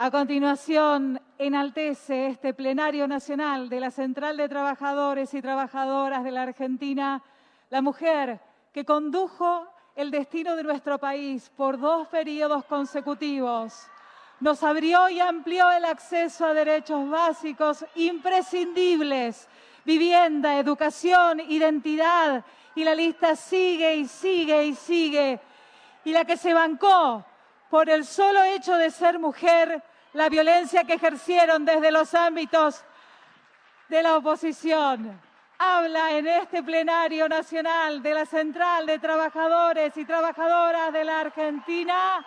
A continuación, enaltece este plenario nacional de la Central de Trabajadores y Trabajadoras de la Argentina la mujer que condujo el destino de nuestro país por 2 periodos consecutivos. Nos abrió y amplió el acceso a derechos básicos imprescindibles, vivienda, educación, identidad, y la lista sigue y sigue y sigue. Y la que se bancó por el solo hecho de ser mujer, la violencia que ejercieron desde los ámbitos de la oposición. Habla en este plenario nacional de la Central de Trabajadores y Trabajadoras de la Argentina,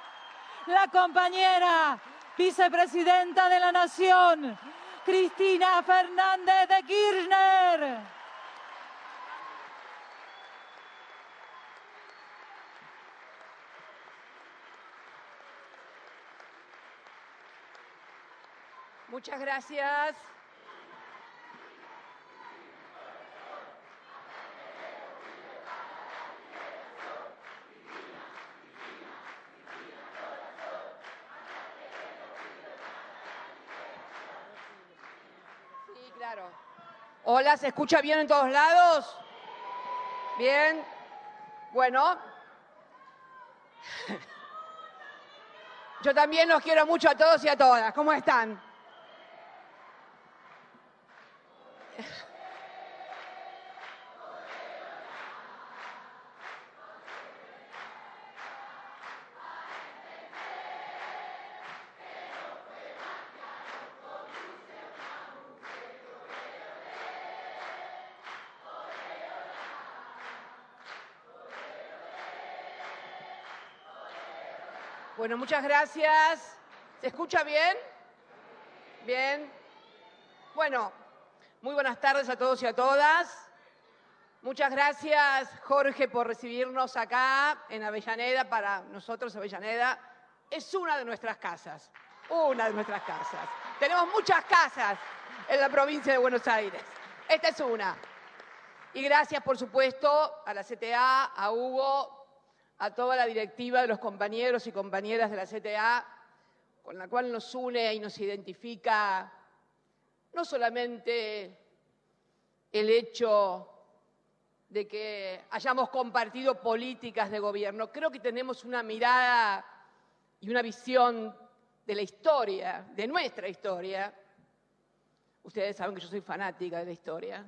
la compañera vicepresidenta de la Nación, Cristina Fernández de Kirchner. Muchas gracias. Sí, claro. Hola, ¿se escucha bien en todos lados? Bien. Bueno. Yo también los quiero mucho a todos y a todas. ¿Cómo están? Bueno, muchas gracias. ¿Se escucha bien? Bien. Bueno, muy buenas tardes a todos y a todas. Muchas gracias, Jorge, por recibirnos acá en Avellaneda. Para nosotros, Avellaneda es una de nuestras casas. Una de nuestras casas. Tenemos muchas casas en la provincia de Buenos Aires. Esta es una. Y gracias, por supuesto, a la CTA, a Hugo, a toda la directiva de los compañeros y compañeras de la CTA, con la cual nos une y nos identifica no solamente el hecho de que hayamos compartido políticas de gobierno, creo que tenemos una mirada y una visión de la historia, de nuestra historia. Ustedes saben que yo soy fanática de la historia.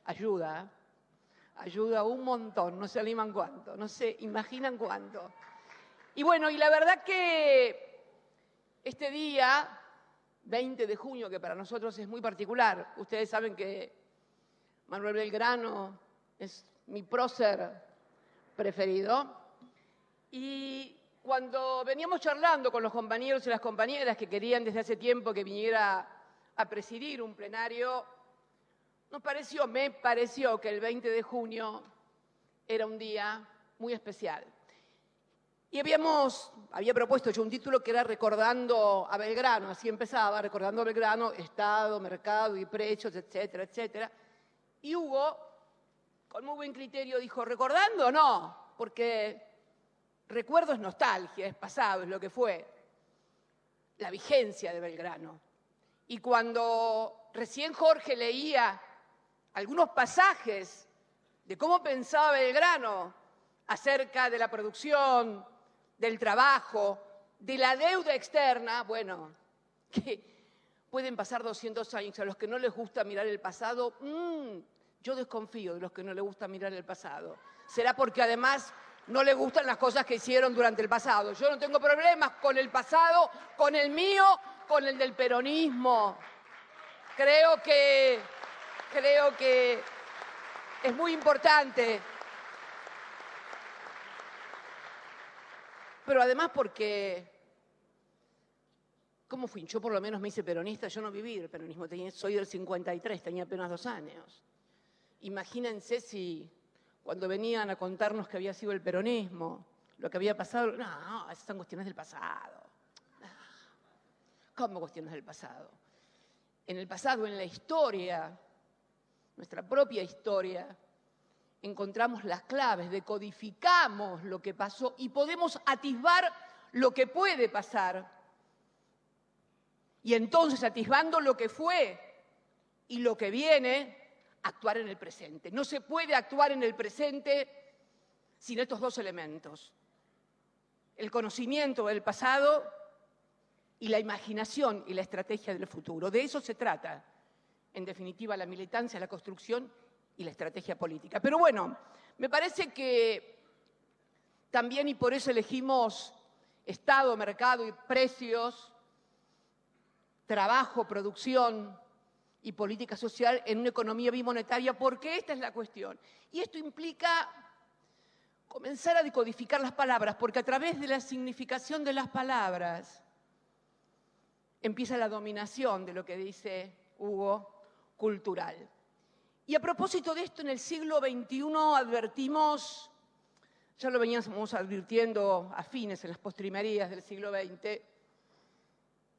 Ayuda un montón, no se animan cuánto, no se imaginan cuánto. Y bueno, y la verdad que este día, 20 de junio, que para nosotros es muy particular, ustedes saben que Manuel Belgrano es mi prócer preferido, y cuando veníamos charlando con los compañeros y las compañeras que querían desde hace tiempo que viniera a presidir un plenario, me pareció que el 20 de junio era un día muy especial. Y había propuesto yo un título que era Recordando a Belgrano, así empezaba, Recordando a Belgrano, Estado, Mercado y Precios, etcétera, etcétera. Y Hugo, con muy buen criterio, dijo, ¿recordando o no? Porque recuerdo es nostalgia, es pasado, es lo que fue la vigencia de Belgrano. Y cuando recién Jorge leía algunos pasajes de cómo pensaba Belgrano acerca de la producción, del trabajo, de la deuda externa, bueno, que pueden pasar 200 años. A los que no les gusta mirar el pasado, yo desconfío de los que no les gusta mirar el pasado. Será porque además no les gustan las cosas que hicieron durante el pasado. Yo no tengo problemas con el pasado, con el mío, con el del peronismo. Creo que es muy importante. Pero además porque, ¿cómo fui? Yo por lo menos me hice peronista, yo no viví el peronismo, soy del 53, tenía apenas 2 años. Imagínense si cuando venían a contarnos que había sido el peronismo, lo que había pasado, no, esas son cuestiones del pasado. No. ¿Cómo cuestiones del pasado? En el pasado, en la historia, nuestra propia historia, encontramos las claves, decodificamos lo que pasó y podemos atisbar lo que puede pasar. Y entonces, atisbando lo que fue y lo que viene, actuar en el presente. No se puede actuar en el presente sin estos dos elementos: el conocimiento del pasado y la imaginación y la estrategia del futuro. De eso se trata, en definitiva, la militancia, la construcción y la estrategia política. Pero bueno, me parece que también, y por eso elegimos Estado, mercado y precios, trabajo, producción y política social en una economía bimonetaria, porque esta es la cuestión. Y esto implica comenzar a decodificar las palabras, porque a través de la significación de las palabras empieza la dominación de lo que dice Hugo, cultural. Y a propósito de esto, en el siglo XXI advertimos, ya lo veníamos advirtiendo a fines, en las postrimerías del siglo XX,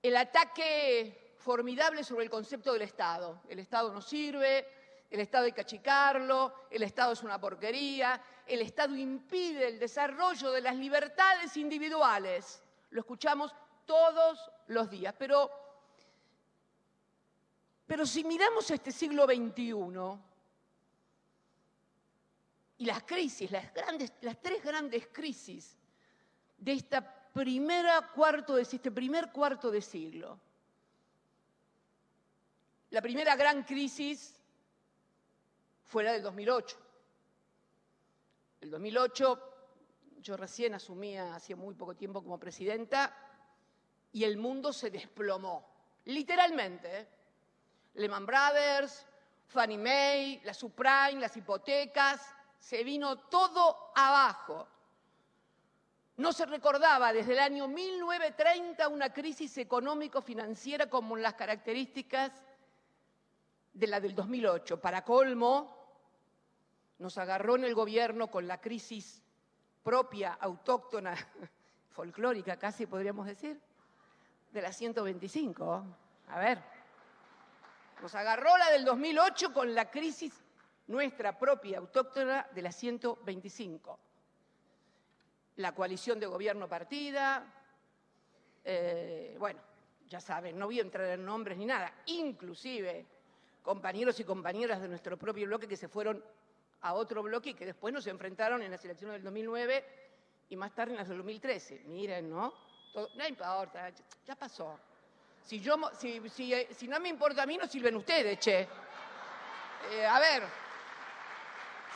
el ataque formidable sobre el concepto del Estado. El Estado no sirve, el Estado hay que achicarlo, el Estado es una porquería, el Estado impide el desarrollo de las libertades individuales. Lo escuchamos todos los días. Pero si miramos este siglo XXI y las crisis, las tres grandes crisis de este primer cuarto de siglo. La primera gran crisis fue la del 2008. El 2008, yo recién asumía hacía muy poco tiempo como presidenta y el mundo se desplomó, literalmente, ¿eh? Lehman Brothers, Fannie Mae, la subprime, las hipotecas, se vino todo abajo. No se recordaba desde el año 1930 una crisis económico-financiera como las características de la del 2008. Para colmo, nos agarró en el gobierno con la crisis propia, autóctona, folclórica casi podríamos decir, de la 125. A ver, nos agarró la del 2008 con la crisis nuestra propia, autóctona, de la 125. La coalición de gobierno partida, bueno, ya saben, no voy a entrar en nombres ni nada, inclusive compañeros y compañeras de nuestro propio bloque que se fueron a otro bloque y que después nos enfrentaron en las elecciones del 2009 y más tarde en las del 2013. Miren, ¿no? No importa, ya pasó. Si no me importa a mí, no sirven ustedes, che. A ver,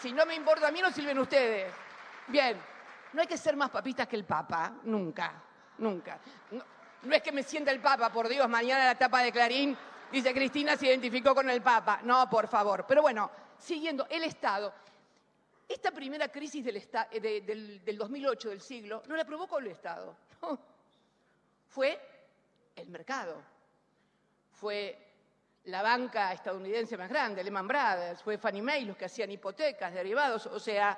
si no me importa a mí, no sirven ustedes. Bien, no hay que ser más papistas que el Papa, nunca, nunca. No es que me sienta el Papa, por Dios, mañana en la tapa de Clarín dice Cristina se identificó con el Papa. No, por favor. Pero bueno, siguiendo, el Estado. Esta primera crisis del 2008 del siglo no la provocó el Estado. No. Fue el mercado. Fue la banca estadounidense más grande, Lehman Brothers, fue Fannie Mae, los que hacían hipotecas, derivados. O sea,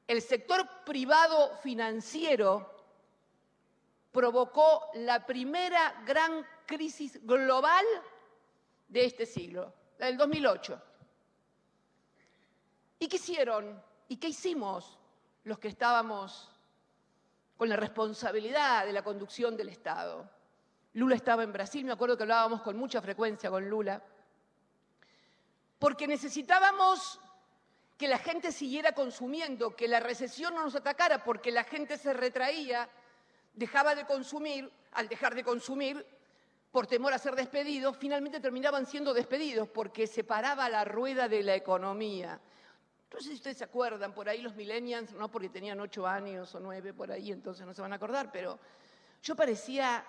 el sector privado financiero provocó la primera gran crisis global de este siglo, la del 2008. ¿Y qué hicieron? ¿Y qué hicimos los que estábamos con la responsabilidad de la conducción del Estado? Lula estaba en Brasil, me acuerdo que hablábamos con mucha frecuencia con Lula, porque necesitábamos que la gente siguiera consumiendo, que la recesión no nos atacara, porque la gente se retraía, dejaba de consumir, al dejar de consumir, por temor a ser despedidos, finalmente terminaban siendo despedidos, porque se paraba la rueda de la economía. No sé si ustedes se acuerdan, por ahí los millennials, no porque tenían 8 años o 9 por ahí, entonces no se van a acordar, pero yo parecía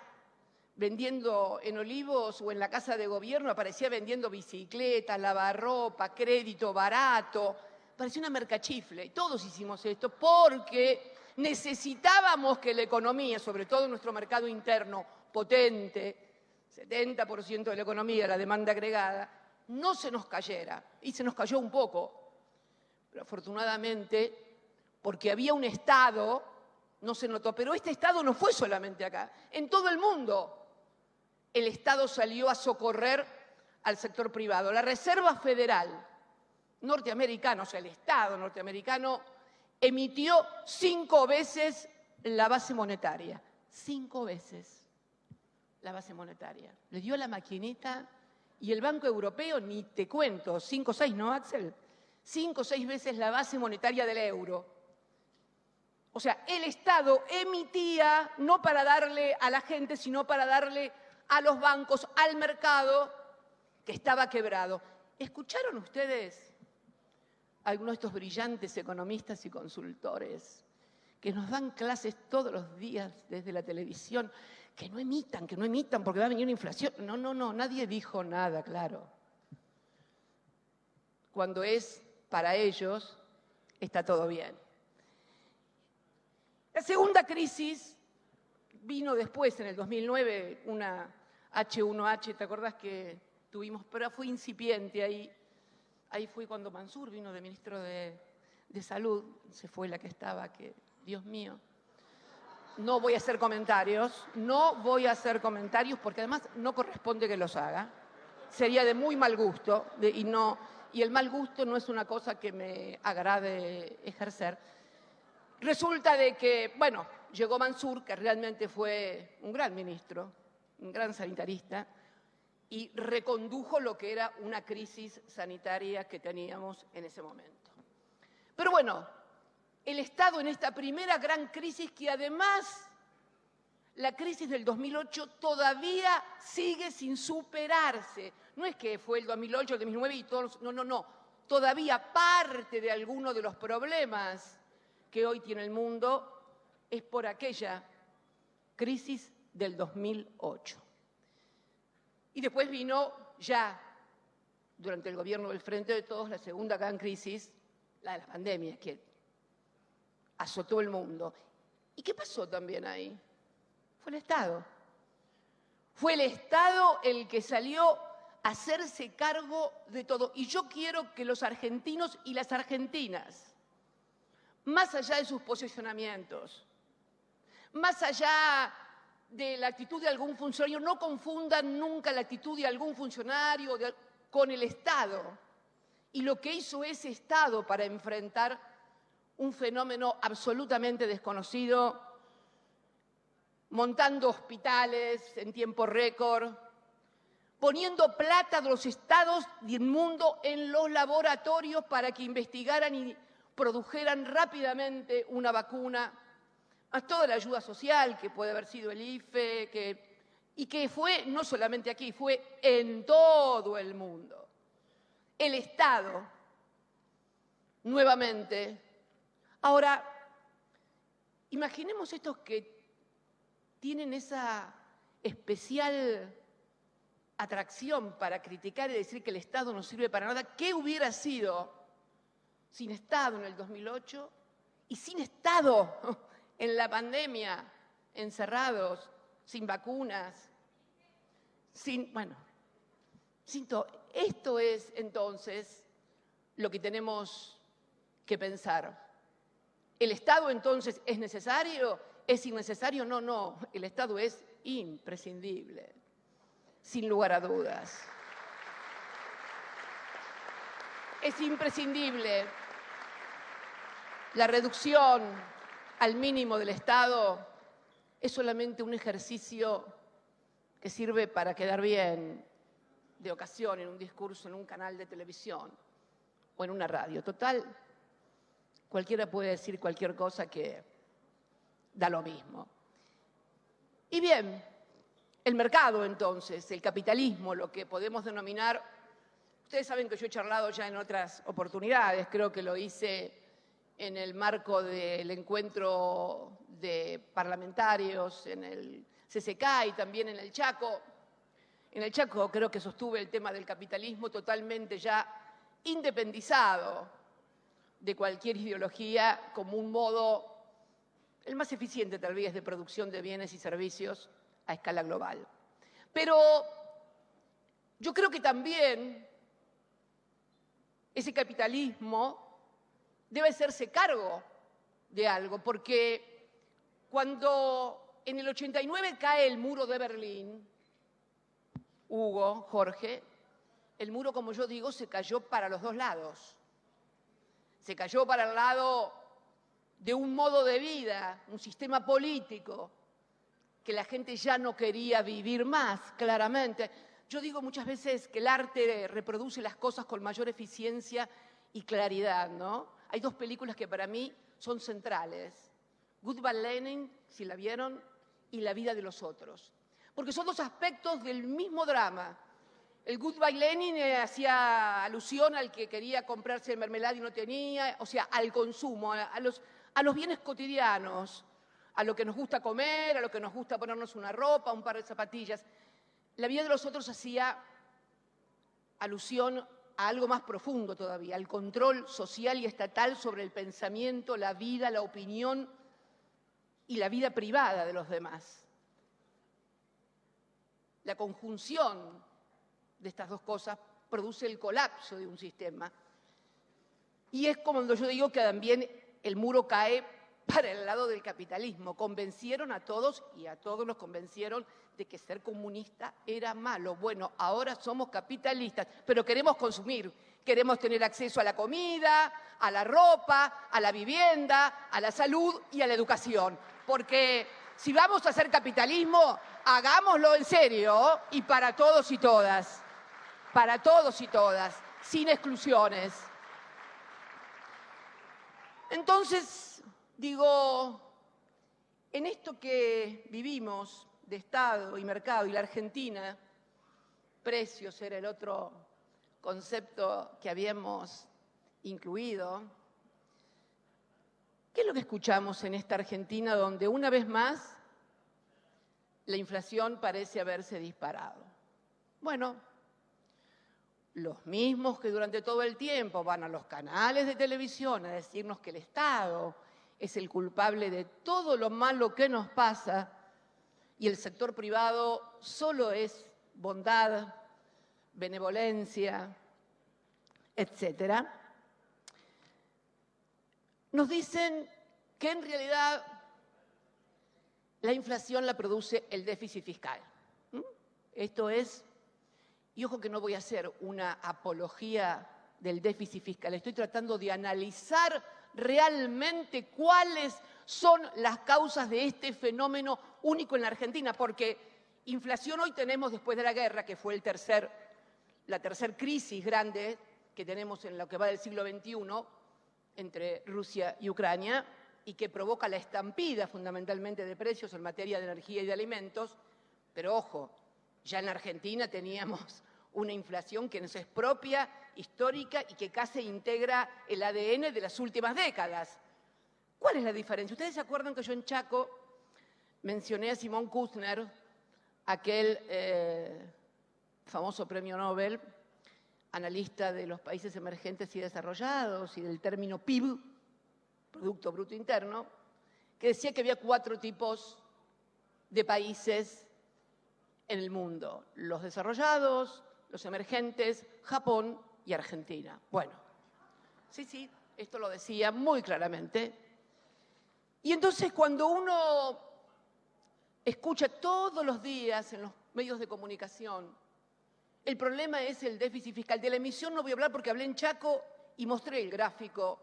vendiendo en Olivos o en la Casa de Gobierno, aparecía vendiendo bicicletas, lavarropa, crédito barato, parecía una mercachifle. Y todos hicimos esto porque necesitábamos que la economía, sobre todo nuestro mercado interno potente, 70% de la economía, la demanda agregada, no se nos cayera. Y se nos cayó un poco. Pero afortunadamente, porque había un Estado, no se notó. Pero este Estado no fue solamente acá. En todo el mundo el Estado salió a socorrer al sector privado. La Reserva Federal norteamericana, o sea, el Estado norteamericano, emitió 5 veces la base monetaria. 5 veces. la base monetaria. Le dio la maquinita y el Banco Europeo, ni te cuento, 5 o 6, ¿no, Axel? 5 o 6 veces la base monetaria del euro. O sea, el Estado emitía no para darle a la gente, sino para darle a los bancos, al mercado, que estaba quebrado. ¿Escucharon ustedes a algunos de estos brillantes economistas y consultores que nos dan clases todos los días desde la televisión? Que no emitan, porque va a venir una inflación. No, nadie dijo nada, claro. Cuando es para ellos, está todo bien. La segunda crisis vino después, en el 2009, una H1H, ¿te acordás que tuvimos? Pero fue incipiente ahí. Ahí fue cuando Mansur vino de ministro de Salud. Se fue la que estaba, que Dios mío. No voy a hacer comentarios porque además no corresponde que los haga. Sería de muy mal gusto y el mal gusto no es una cosa que me agrade ejercer. Resulta de que, bueno, llegó Mansur, que realmente fue un gran ministro, un gran sanitarista, y recondujo lo que era una crisis sanitaria que teníamos en ese momento. Pero bueno, el Estado en esta primera gran crisis, que además la crisis del 2008 todavía sigue sin superarse. No es que fue el 2008, el 2009 y todos, no. Todavía parte de alguno de los problemas que hoy tiene el mundo es por aquella crisis del 2008. Y después vino ya, durante el gobierno del Frente de Todos, la segunda gran crisis, la de la pandemia, que azotó el mundo. ¿Y qué pasó también ahí? Fue el Estado. Fue el Estado el que salió a hacerse cargo de todo. Y yo quiero que los argentinos y las argentinas, más allá de sus posicionamientos, más allá de la actitud de algún funcionario, no confundan nunca la actitud de algún funcionario con el Estado y lo que hizo ese Estado para enfrentar un fenómeno absolutamente desconocido, montando hospitales en tiempo récord, poniendo plata de los estados del mundo en los laboratorios para que investigaran y produjeran rápidamente una vacuna, más toda la ayuda social, que puede haber sido el IFE, y que fue no solamente aquí, fue en todo el mundo. El Estado, nuevamente. Ahora, imaginemos estos que tienen esa especial atracción para criticar y decir que el Estado no sirve para nada. ¿Qué hubiera sido sin Estado en el 2008 y sin Estado en la pandemia, encerrados, sin vacunas, sin todo? Esto es entonces lo que tenemos que pensar. ¿El Estado entonces es necesario? ¿Es innecesario? No. El Estado es imprescindible, sin lugar a dudas. Es imprescindible. La reducción al mínimo del Estado es solamente un ejercicio que sirve para quedar bien de ocasión en un discurso, en un canal de televisión o en una radio. Total, cualquiera puede decir cualquier cosa que da lo mismo. Y bien, el mercado entonces, el capitalismo, lo que podemos denominar, ustedes saben que yo he charlado ya en otras oportunidades, creo que lo hice en el marco del encuentro de parlamentarios en el CCK y también en el Chaco. En el Chaco creo que sostuve el tema del capitalismo totalmente ya independizado de cualquier ideología como un modo, el más eficiente tal vez, de producción de bienes y servicios a escala global. Pero yo creo que también ese capitalismo debe hacerse cargo de algo, porque cuando en el 89 cae el muro de Berlín, Hugo, Jorge, el muro, como yo digo, se cayó para los dos lados. Se cayó para el lado de un modo de vida, un sistema político que la gente ya no quería vivir más, claramente. Yo digo muchas veces que el arte reproduce las cosas con mayor eficiencia y claridad, ¿no? Hay dos películas que para mí son centrales. Goodbye Lenin, si la vieron, y La vida de los otros. Porque son dos aspectos del mismo drama. El Goodbye Lenin hacía alusión al que quería comprarse mermelada y no tenía, o sea, al consumo, a los bienes cotidianos, a lo que nos gusta comer, a lo que nos gusta ponernos una ropa, un par de zapatillas. La vida de los otros hacía alusión a algo más profundo todavía, al control social y estatal sobre el pensamiento, la vida, la opinión y la vida privada de los demás. La conjunción de estas dos cosas produce el colapso de un sistema. Y es como yo digo que también el muro cae para el lado del capitalismo. Convencieron a todos, y a todos nos convencieron, de que ser comunista era malo. Bueno, ahora somos capitalistas, pero queremos consumir, queremos tener acceso a la comida, a la ropa, a la vivienda, a la salud y a la educación. Porque si vamos a hacer capitalismo, hagámoslo en serio y para todos y todas. Para todos y todas, sin exclusiones. Entonces, digo, en esto que vivimos de Estado y mercado y la Argentina, precios era el otro concepto que habíamos incluido, ¿qué es lo que escuchamos en esta Argentina donde una vez más la inflación parece haberse disparado? Bueno, los mismos que durante todo el tiempo van a los canales de televisión a decirnos que el Estado es el culpable de todo lo malo que nos pasa y el sector privado solo es bondad, benevolencia, etcétera, nos dicen que en realidad la inflación la produce el déficit fiscal. Esto es, y ojo que no voy a hacer una apología del déficit fiscal, estoy tratando de analizar realmente cuáles son las causas de este fenómeno único en la Argentina, porque inflación hoy tenemos después de la guerra, que fue la tercera crisis grande que tenemos en lo que va del siglo XXI entre Rusia y Ucrania, y que provoca la estampida fundamentalmente de precios en materia de energía y de alimentos, pero ojo, ya en la Argentina teníamos una inflación que nos es propia, histórica y que casi integra el ADN de las últimas décadas. ¿Cuál es la diferencia? ¿Ustedes se acuerdan que yo en Chaco mencioné a Simón Kuznets, aquel famoso premio Nobel, analista de los países emergentes y desarrollados y del término PIB, Producto Bruto Interno, que decía que había 4 tipos de países en el mundo: los desarrollados, los emergentes, Japón y Argentina. Bueno, sí, esto lo decía muy claramente. Y entonces cuando uno escucha todos los días en los medios de comunicación, el problema es el déficit fiscal. De la emisión no voy a hablar porque hablé en Chaco y mostré el gráfico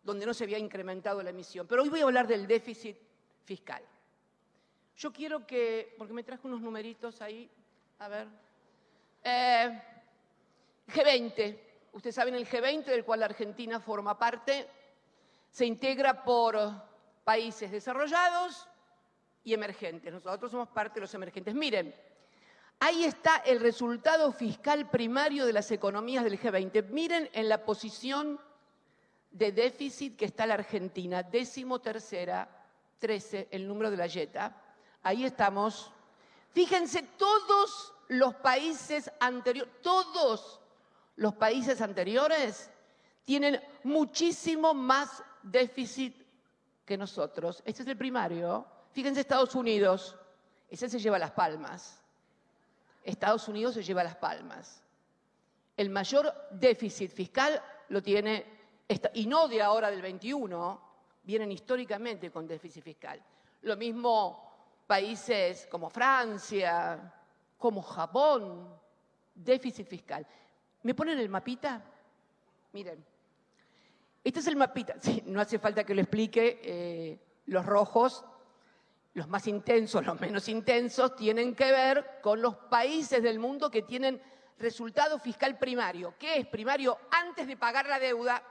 donde no se había incrementado la emisión. Pero hoy voy a hablar del déficit fiscal. Yo quiero que, porque me traje unos numeritos ahí, a ver. G20, ustedes saben, el G20 del cual la Argentina forma parte, se integra por países desarrollados y emergentes. Nosotros somos parte de los emergentes. Miren, ahí está el resultado fiscal primario de las economías del G20. Miren en la posición de déficit que está la Argentina, 13ª, 13, el número de la Jetta. Ahí estamos. Fíjense, todos los países anteriores tienen muchísimo más déficit que nosotros. Este es el primario. Fíjense, Estados Unidos, ese se lleva las palmas. Estados Unidos se lleva las palmas. El mayor déficit fiscal lo tiene, y no de ahora del 21, vienen históricamente con déficit fiscal. Lo mismo países como Francia, como Japón, déficit fiscal. ¿Me ponen el mapita? Miren, este es el mapita. Sí, no hace falta que lo explique. Los rojos los más intensos, los menos intensos, tienen que ver con los países del mundo que tienen resultado fiscal primario. ¿Qué es primario? Antes de pagar la deuda,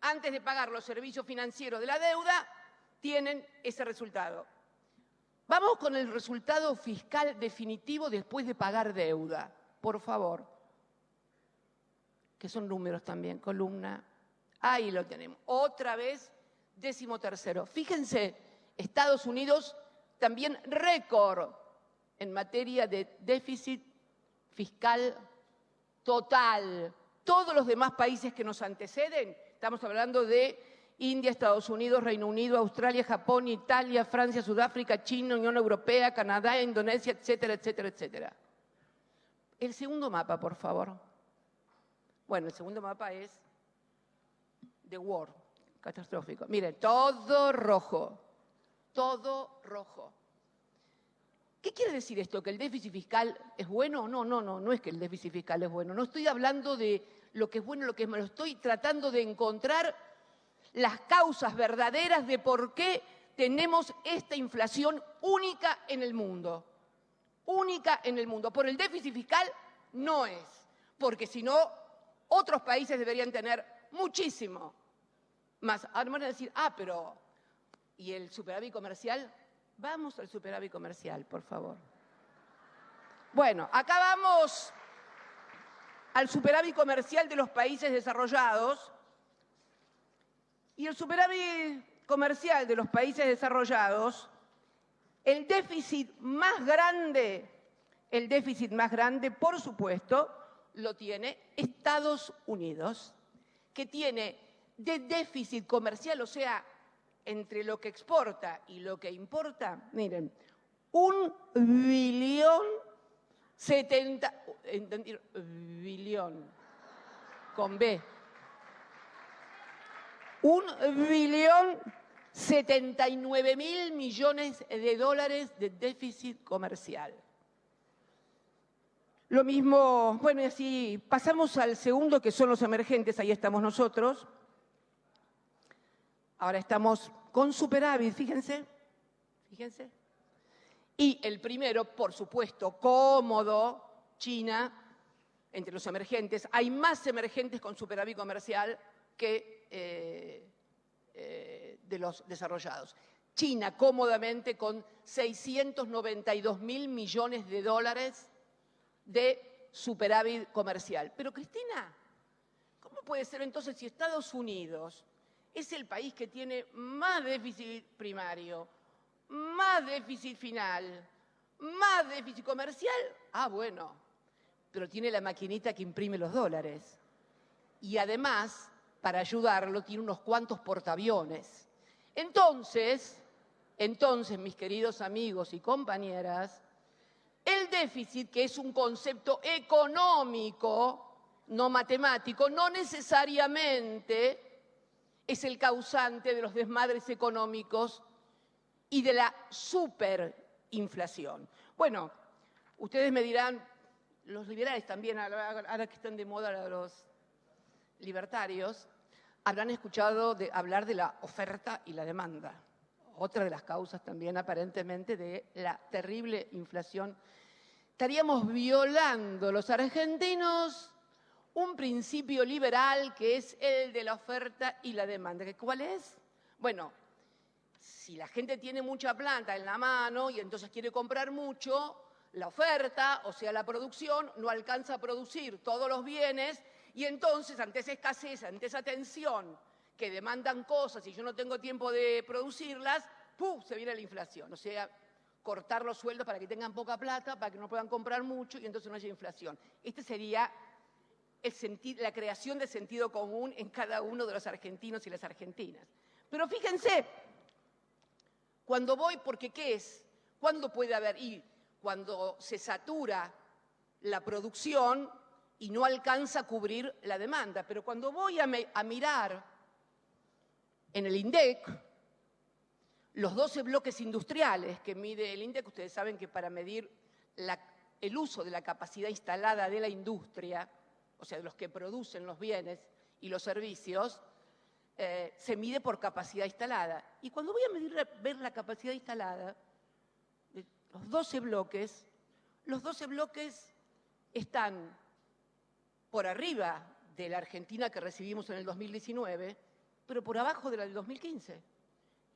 antes de pagar los servicios financieros de la deuda, tienen ese resultado. Vamos con el resultado fiscal definitivo después de pagar deuda, por favor. Que son números también, columna. Ahí lo tenemos. Otra vez, 13º. Fíjense, Estados Unidos también récord en materia de déficit fiscal total. Todos los demás países que nos anteceden, estamos hablando de India, Estados Unidos, Reino Unido, Australia, Japón, Italia, Francia, Sudáfrica, China, Unión Europea, Canadá, Indonesia, etcétera, etcétera, etcétera. El segundo mapa, por favor. Bueno, el segundo mapa es The War, catastrófico. Miren, todo rojo, todo rojo. ¿Qué quiere decir esto? ¿Que el déficit fiscal es bueno? No es que el déficit fiscal es bueno. No estoy hablando de lo que es bueno y lo que es malo. Estoy tratando de encontrar las causas verdaderas de por qué tenemos esta inflación única en el mundo. Única en el mundo. Por el déficit fiscal no es, porque si no, otros países deberían tener muchísimo más. Ahora me van a decir, pero ¿y el superávit comercial? Vamos al superávit comercial, por favor. Bueno, acá vamos al superávit comercial de los países desarrollados. Y el superávit comercial de los países desarrollados, el déficit más grande, por supuesto, lo tiene Estados Unidos, que tiene de déficit comercial, o sea, entre lo que exporta y lo que importa, miren, 1.070 con B. 1.079.000 millones de dólares de déficit comercial. Lo mismo, bueno, y así pasamos al segundo, que son los emergentes, ahí estamos nosotros. Ahora estamos con superávit, fíjense. Y el primero, por supuesto, cómodo, China, entre los emergentes. Hay más emergentes con superávit comercial que de los desarrollados. China, cómodamente, con 692.000 millones de dólares de superávit comercial. Pero, Cristina, ¿cómo puede ser entonces si Estados Unidos es el país que tiene más déficit primario, más déficit final, más déficit comercial? Bueno, pero tiene la maquinita que imprime los dólares. Y además, para ayudarlo, tiene unos cuantos portaaviones. Entonces, mis queridos amigos y compañeras, el déficit, que es un concepto económico, no matemático, no necesariamente es el causante de los desmadres económicos y de la superinflación. Bueno, ustedes me dirán, los liberales también, ahora que están de moda los libertarios, habrán escuchado hablar de la oferta y la demanda. Otra de las causas también, aparentemente, de la terrible inflación. Estaríamos violando los argentinos un principio liberal que es el de la oferta y la demanda. ¿Cuál es? Bueno, si la gente tiene mucha plata en la mano y entonces quiere comprar mucho, la oferta, o sea, la producción, no alcanza a producir todos los bienes y entonces, ante esa escasez, ante esa tensión que demandan cosas y yo no tengo tiempo de producirlas, ¡pum!, se viene la inflación. O sea, cortar los sueldos para que tengan poca plata, para que no puedan comprar mucho y entonces no haya inflación. Este sería la creación de sentido común en cada uno de los argentinos y las argentinas. Pero fíjense, cuando voy, porque ¿qué es? ¿Cuándo puede haber? Y cuando se satura la producción y no alcanza a cubrir la demanda. Pero cuando voy a mirar en el INDEC, los 12 bloques industriales que mide el INDEC, ustedes saben que para medir el uso de la capacidad instalada de la industria, o sea, de los que producen los bienes y los servicios, se mide por capacidad instalada. Y cuando voy a ver la capacidad instalada, los 12 bloques están por arriba de la Argentina que recibimos en el 2019, pero por abajo de la del 2015.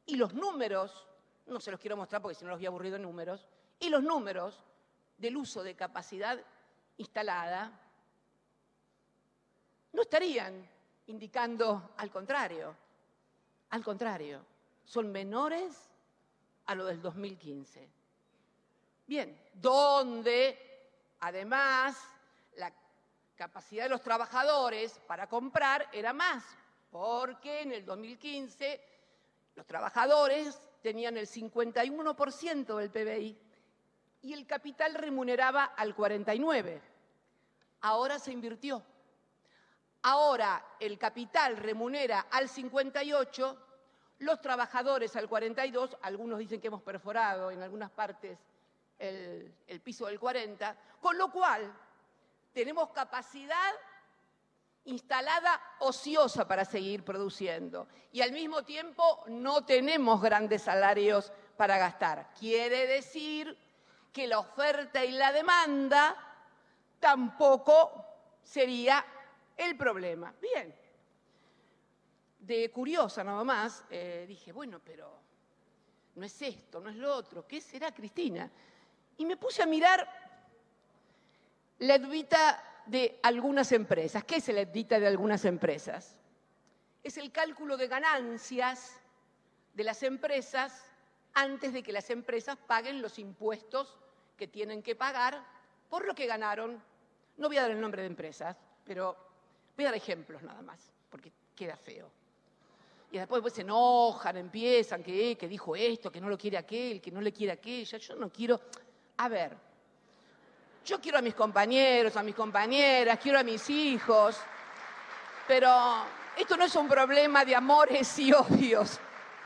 Y los números, no se los quiero mostrar porque si no los había aburrido en números, y los números del uso de capacidad instalada no estarían indicando al contrario. Al contrario, son menores a lo del 2015. Bien, donde además la capacidad de los trabajadores para comprar era más, porque en el 2015 los trabajadores tenían el 51% del PBI y el capital remuneraba al 49%. Ahora se invirtió. Ahora el capital remunera al 58%, los trabajadores al 42%, algunos dicen que hemos perforado en algunas partes el piso del 40%, con lo cual tenemos capacidad instalada ociosa para seguir produciendo y al mismo tiempo no tenemos grandes salarios para gastar. Quiere decir que la oferta y la demanda tampoco sería el problema. Bien, de curiosa nada más, dije, bueno, pero no es esto, no es lo otro, ¿qué será, Cristina? Y me puse a mirar la EBITDA de algunas empresas. ¿Qué es el EBITDA de algunas empresas? Es el cálculo de ganancias de las empresas antes de que las empresas paguen los impuestos que tienen que pagar por lo que ganaron. No voy a dar el nombre de empresas, pero voy a dar ejemplos nada más, porque queda feo. Y después se enojan, empiezan, que dijo esto, que no lo quiere aquel, que no le quiere aquella. Yo no quiero... A ver, yo quiero a mis compañeros, a mis compañeras, quiero a mis hijos, pero esto no es un problema de amores y odios,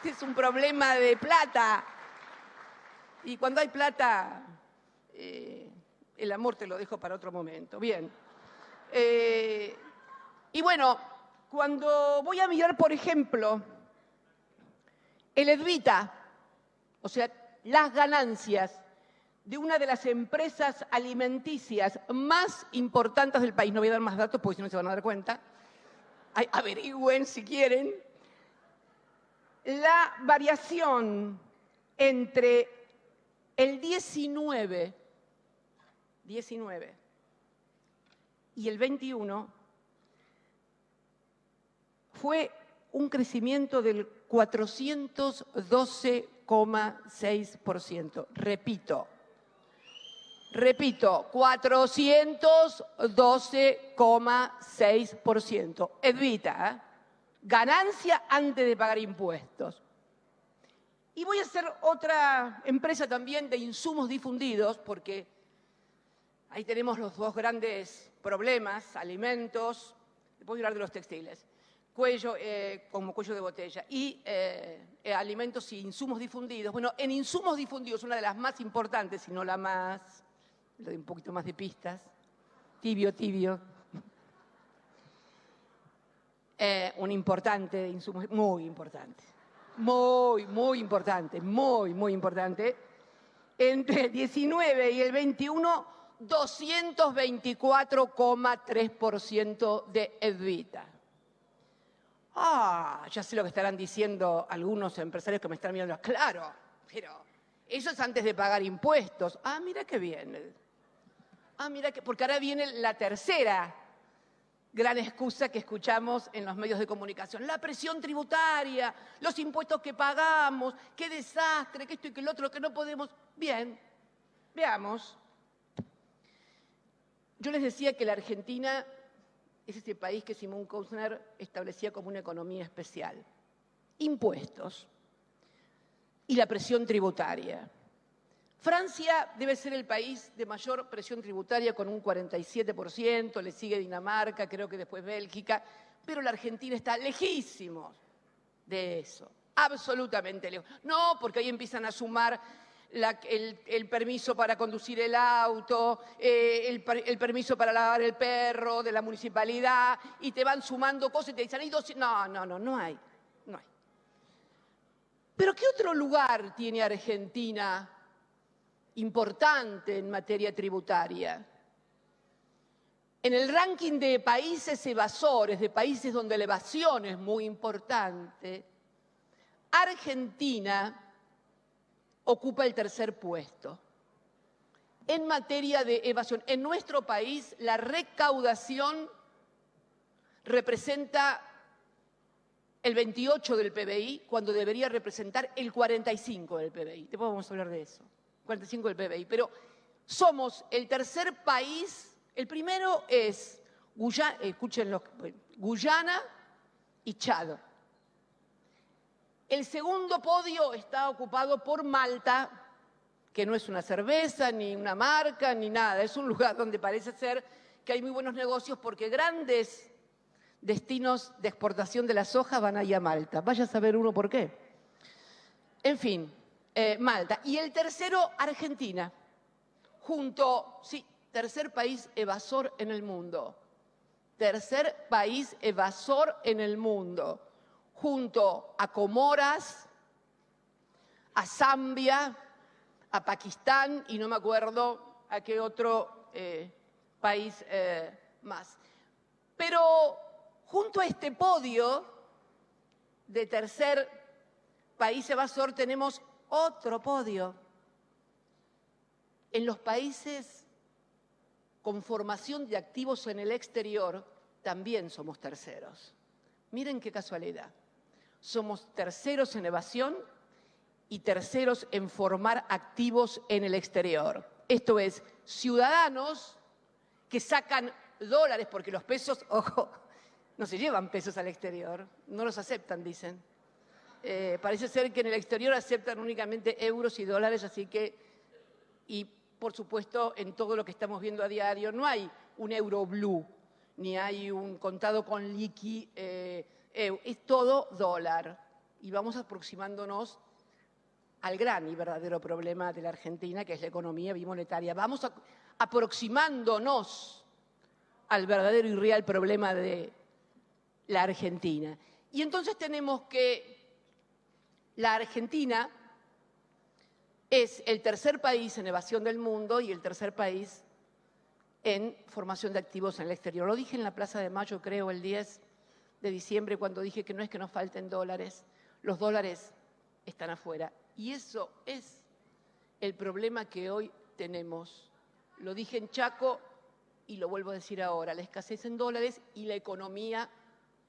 es un problema de plata. Y cuando hay plata, el amor te lo dejo para otro momento. Bien. Y bueno, cuando voy a mirar, por ejemplo, el EBITDA, o sea, las ganancias de una de las empresas alimenticias más importantes del país, no voy a dar más datos porque si no se van a dar cuenta, averigüen si quieren, la variación entre el 19 y el 21 fue un crecimiento del 412,6%. Repito, 412,6%. EBITDA, ganancia antes de pagar impuestos. Y voy a hacer otra empresa también de insumos difundidos, porque ahí tenemos los dos grandes problemas, alimentos, después voy a hablar de los textiles, como cuello de botella, y alimentos y insumos difundidos. Bueno, en insumos difundidos, una de las más importantes, si no la más, le doy un poquito más de pistas, tibio. Un importante insumo, muy importante. Muy importante. Entre el 19 y el 21, 224,3% de EBITDA. Ya sé lo que estarán diciendo algunos empresarios que me están mirando. Claro, pero eso es antes de pagar impuestos. Mira qué bien. Porque ahora viene la tercera gran excusa que escuchamos en los medios de comunicación. La presión tributaria, los impuestos que pagamos, qué desastre, que esto y que el otro, que no podemos. Bien, veamos. Yo les decía que la Argentina es ese país que Simón Kuznets establecía como una economía especial. Impuestos y la presión tributaria. Francia debe ser el país de mayor presión tributaria con un 47%, le sigue Dinamarca, creo que después Bélgica, pero la Argentina está lejísimos de eso, absolutamente lejos. No, porque ahí empiezan a sumar el permiso para conducir el auto, el permiso para lavar el perro de la municipalidad, y te van sumando cosas y te dicen, no hay. Pero ¿qué otro lugar tiene Argentina importante en materia tributaria. En el ranking de países evasores, de países donde la evasión es muy importante, Argentina ocupa el tercer puesto. En materia de evasión, en nuestro país la recaudación representa el 28 del PBI, cuando debería representar el 45 del PBI. Después vamos a hablar de eso, 45 del PBI. Pero somos el tercer país, el primero es Guyana, escúchenlo, Guyana y Chad. El segundo podio está ocupado por Malta, que no es una cerveza, ni una marca, ni nada. Es un lugar donde parece ser que hay muy buenos negocios porque grandes destinos de exportación de la soja van ahí a Malta. Vaya a saber uno por qué. En fin, Malta. Y el tercero, Argentina. Tercer país evasor en el mundo. Tercer país evasor en el mundo. Junto a Comoras, a Zambia, a Pakistán y no me acuerdo a qué otro país más. Pero junto a este podio de tercer país evasor tenemos otro podio. En los países con formación de activos en el exterior también somos terceros. Miren qué casualidad. Somos terceros en evasión y terceros en formar activos en el exterior. Esto es, ciudadanos que sacan dólares, porque los pesos, ojo, no se llevan pesos al exterior, no los aceptan, dicen. Parece ser que en el exterior aceptan únicamente euros y dólares, así que, y por supuesto, en todo lo que estamos viendo a diario, no hay un euro blue, ni hay un contado con liqui, es todo dólar. Y vamos aproximándonos al gran y verdadero problema de la Argentina, que es la economía bimonetaria. Vamos aproximándonos al verdadero y real problema de la Argentina. Y entonces tenemos que la Argentina es el tercer país en evasión del mundo y el tercer país en formación de activos en el exterior. Lo dije en la Plaza de Mayo, creo, el 10 de diciembre, cuando dije que no es que nos falten dólares, los dólares están afuera. Y eso es el problema que hoy tenemos. Lo dije en Chaco y lo vuelvo a decir ahora, la escasez en dólares y la economía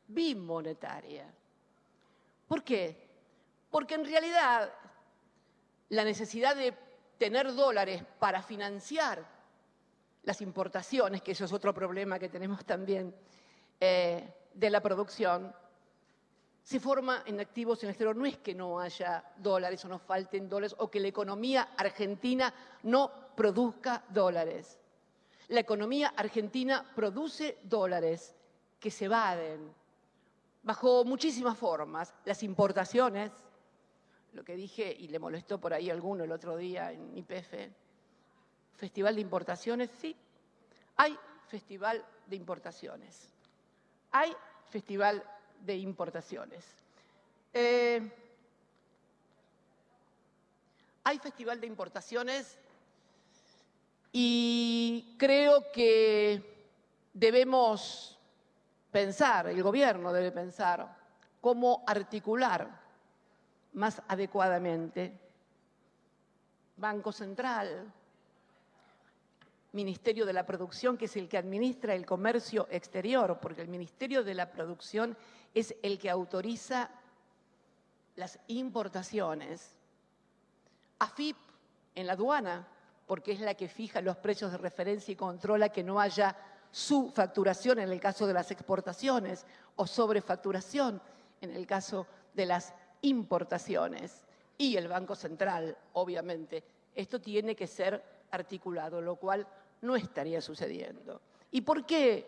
bimonetaria. ¿Por qué? Porque en realidad la necesidad de tener dólares para financiar las importaciones, que eso es otro problema que tenemos también de la producción, se forma en activos en el exterior. No es que no haya dólares o nos falten dólares o que la economía argentina no produzca dólares. La economía argentina produce dólares que se evaden bajo muchísimas formas. Las importaciones, lo que dije y le molestó por ahí a alguno el otro día en YPF, festival de importaciones, sí, hay festival de importaciones. Hay festival de importaciones. Hay festival de importaciones y creo que debemos pensar, el gobierno debe pensar, cómo articular más adecuadamente Banco Central, Ministerio de la Producción, que es el que administra el comercio exterior, porque el Ministerio de la Producción es el que autoriza las importaciones. AFIP en la aduana, porque es la que fija los precios de referencia y controla que no haya subfacturación en el caso de las exportaciones o sobrefacturación en el caso de las importaciones. Y el Banco Central, obviamente. Esto tiene que ser articulado, lo cual no estaría sucediendo. ¿Y por qué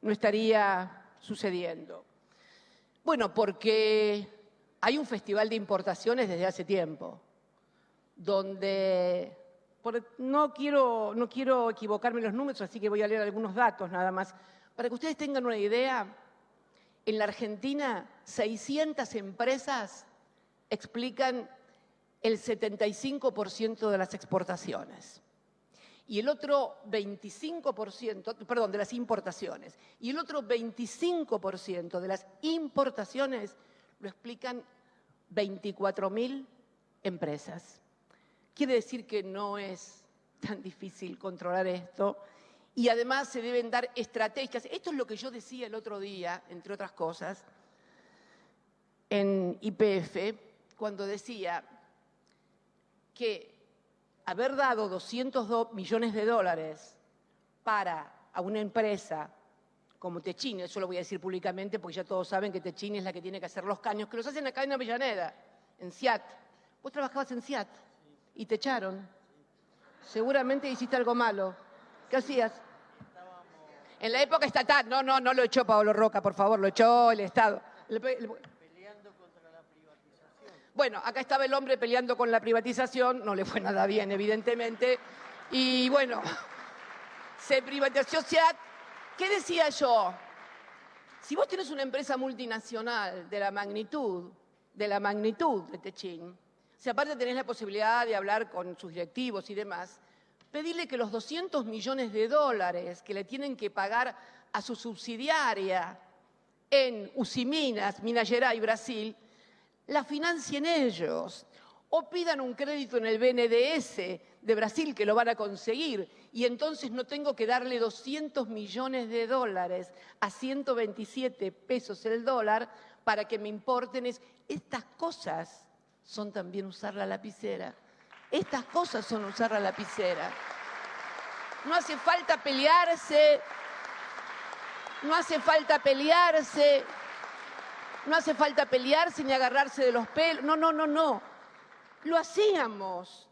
no estaría sucediendo? Bueno, porque hay un festival de importaciones desde hace tiempo, donde no quiero equivocarme en los números, así que voy a leer algunos datos nada más. Para que ustedes tengan una idea, en la Argentina 600 empresas explican el 75% de las exportaciones. Y el otro 25%, perdón, de las importaciones. Y el otro 25% de las importaciones lo explican 24.000 empresas. Quiere decir que no es tan difícil controlar esto y además se deben dar estrategias. Esto es lo que yo decía el otro día, entre otras cosas, en YPF, cuando decía que haber dado 202 millones de dólares a una empresa como Techin, eso lo voy a decir públicamente porque ya todos saben que Techin es la que tiene que hacer los caños, que los hacen acá en Avellaneda, en SIAT. Vos trabajabas en SIAT y te echaron. Seguramente hiciste algo malo. ¿Qué hacías? En la época estatal. No lo echó Pablo Roca, por favor, lo echó el Estado. Peleando contra la privatización. Bueno, acá estaba el hombre peleando con la privatización, no le fue nada bien, evidentemente. Y bueno, se privatizó SIAT. ¿Qué decía yo? Si vos tenés una empresa multinacional de la magnitud de Techin, si aparte tenés la posibilidad de hablar con sus directivos y demás, pedirle que los 200 millones de dólares que le tienen que pagar a su subsidiaria en Usiminas, Minas Gerais, Brasil, la financien ellos. O pidan un crédito en el BNDES de Brasil, que lo van a conseguir, y entonces no tengo que darle 200 millones de dólares a 127 pesos el dólar para que me importen. Estas cosas son también usar la lapicera. Estas cosas son usar la lapicera. No hace falta pelearse, no hace falta pelearse, no hace falta pelearse ni agarrarse de los pelos. No. Lo hacíamos.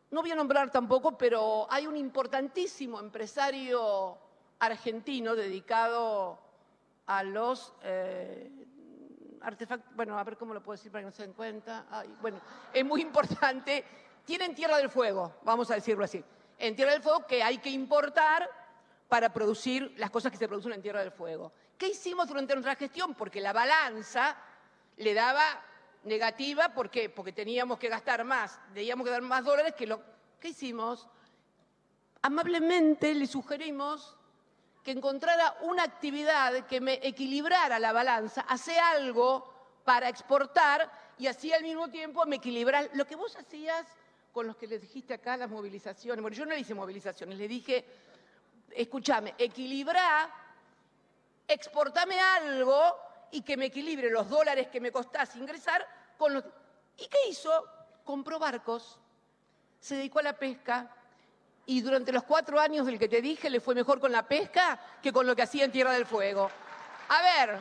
No voy a nombrar tampoco, pero hay un importantísimo empresario argentino dedicado a los artefactos. Bueno, a ver cómo lo puedo decir para que no se den cuenta. Bueno, es muy importante. Tienen Tierra del Fuego, vamos a decirlo así. En Tierra del Fuego que hay que importar para producir las cosas que se producen en Tierra del Fuego. ¿Qué hicimos durante nuestra gestión? Porque la balanza le daba negativa. ¿Por qué? Porque teníamos que gastar más, teníamos que dar más dólares que lo... ¿Qué hicimos? Amablemente le sugerimos que encontrara una actividad que me equilibrara la balanza, hace algo para exportar y así al mismo tiempo me equilibrara. Lo que vos hacías con los que les dijiste acá las movilizaciones, bueno, yo no le hice movilizaciones, le dije, escúchame, equilibrá, exportame algo y que me equilibre los dólares que me costás ingresar con los... ¿Y qué hizo? Compró barcos, se dedicó a la pesca y durante los 4 años del que te dije le fue mejor con la pesca que con lo que hacía en Tierra del Fuego. A ver,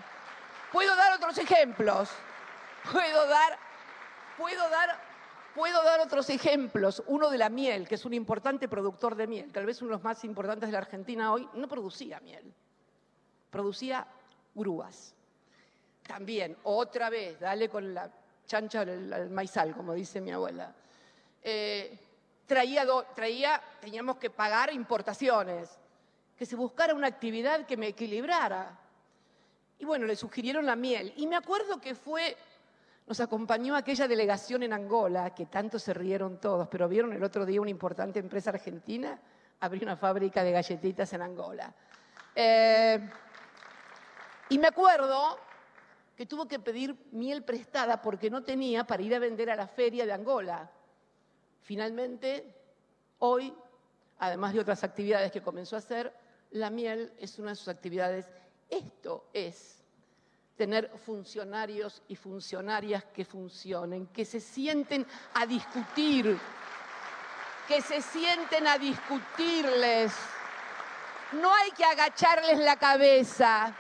puedo dar otros ejemplos. Puedo dar otros ejemplos. Uno de la miel, que es un importante productor de miel, tal vez uno de los más importantes de la Argentina hoy, no producía miel, producía grúas. También, otra vez, dale con la chancha al maizal, como dice mi abuela. Teníamos que pagar importaciones, que se buscara una actividad que me equilibrara. Y bueno, le sugirieron la miel. Y me acuerdo que nos acompañó aquella delegación en Angola, que tanto se rieron todos, pero vieron el otro día una importante empresa argentina abrió una fábrica de galletitas en Angola. Y me acuerdo que tuvo que pedir miel prestada porque no tenía para ir a vender a la feria de Angola. Finalmente, hoy, además de otras actividades que comenzó a hacer, la miel es una de sus actividades. Esto es tener funcionarios y funcionarias que funcionen, que se sienten a discutir, que se sienten a discutirles. No hay que agacharles la cabeza.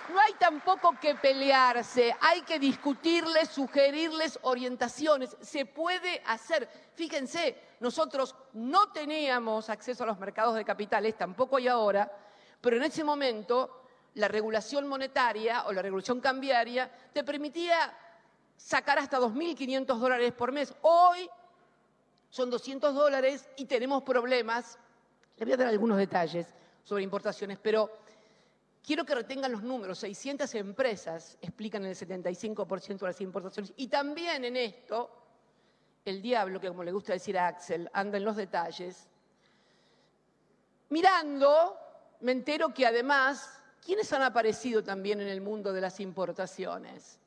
No hay tampoco que pelearse, hay que discutirles, sugerirles orientaciones. Se puede hacer. Fíjense, nosotros no teníamos acceso a los mercados de capitales, tampoco hay ahora, pero en ese momento la regulación monetaria o la regulación cambiaria te permitía sacar hasta $2.500 por mes. Hoy son $200 y tenemos problemas. Les voy a dar algunos detalles sobre importaciones, pero quiero que retengan los números. 600 empresas explican el 75% de las importaciones. Y también en esto el diablo, que como le gusta decir a Axel, anda en los detalles. Mirando, me entero que además, ¿quiénes han aparecido también en el mundo de las importaciones?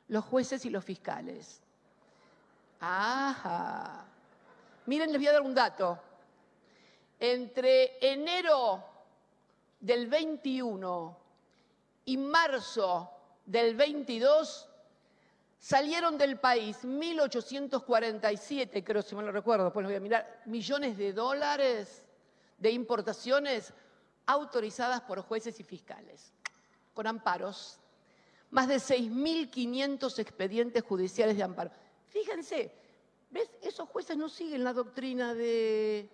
Los jueces y los fiscales. Ajá. Miren, les voy a dar un dato. Entre enero del 21 y marzo del 22 salieron del país 1.847, creo, si mal no recuerdo, después lo voy a mirar, millones de dólares de importaciones autorizadas por jueces y fiscales, con amparos. Más de 6.500 expedientes judiciales de amparo. Fíjense, ¿ves? Esos jueces no siguen la doctrina de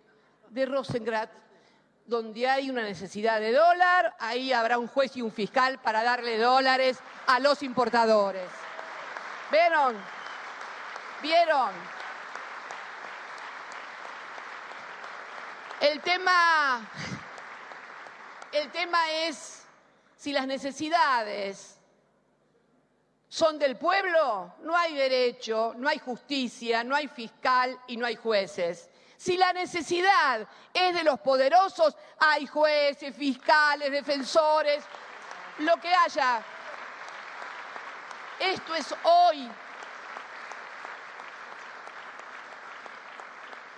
Rosengrad. Donde hay una necesidad de dólar, ahí habrá un juez y un fiscal para darle dólares a los importadores. ¿Vieron? ¿Vieron? El tema es si las necesidades son del pueblo, no hay derecho, no hay justicia, no hay fiscal y no hay jueces. Si la necesidad es de los poderosos, hay jueces, fiscales, defensores, lo que haya. Esto es hoy.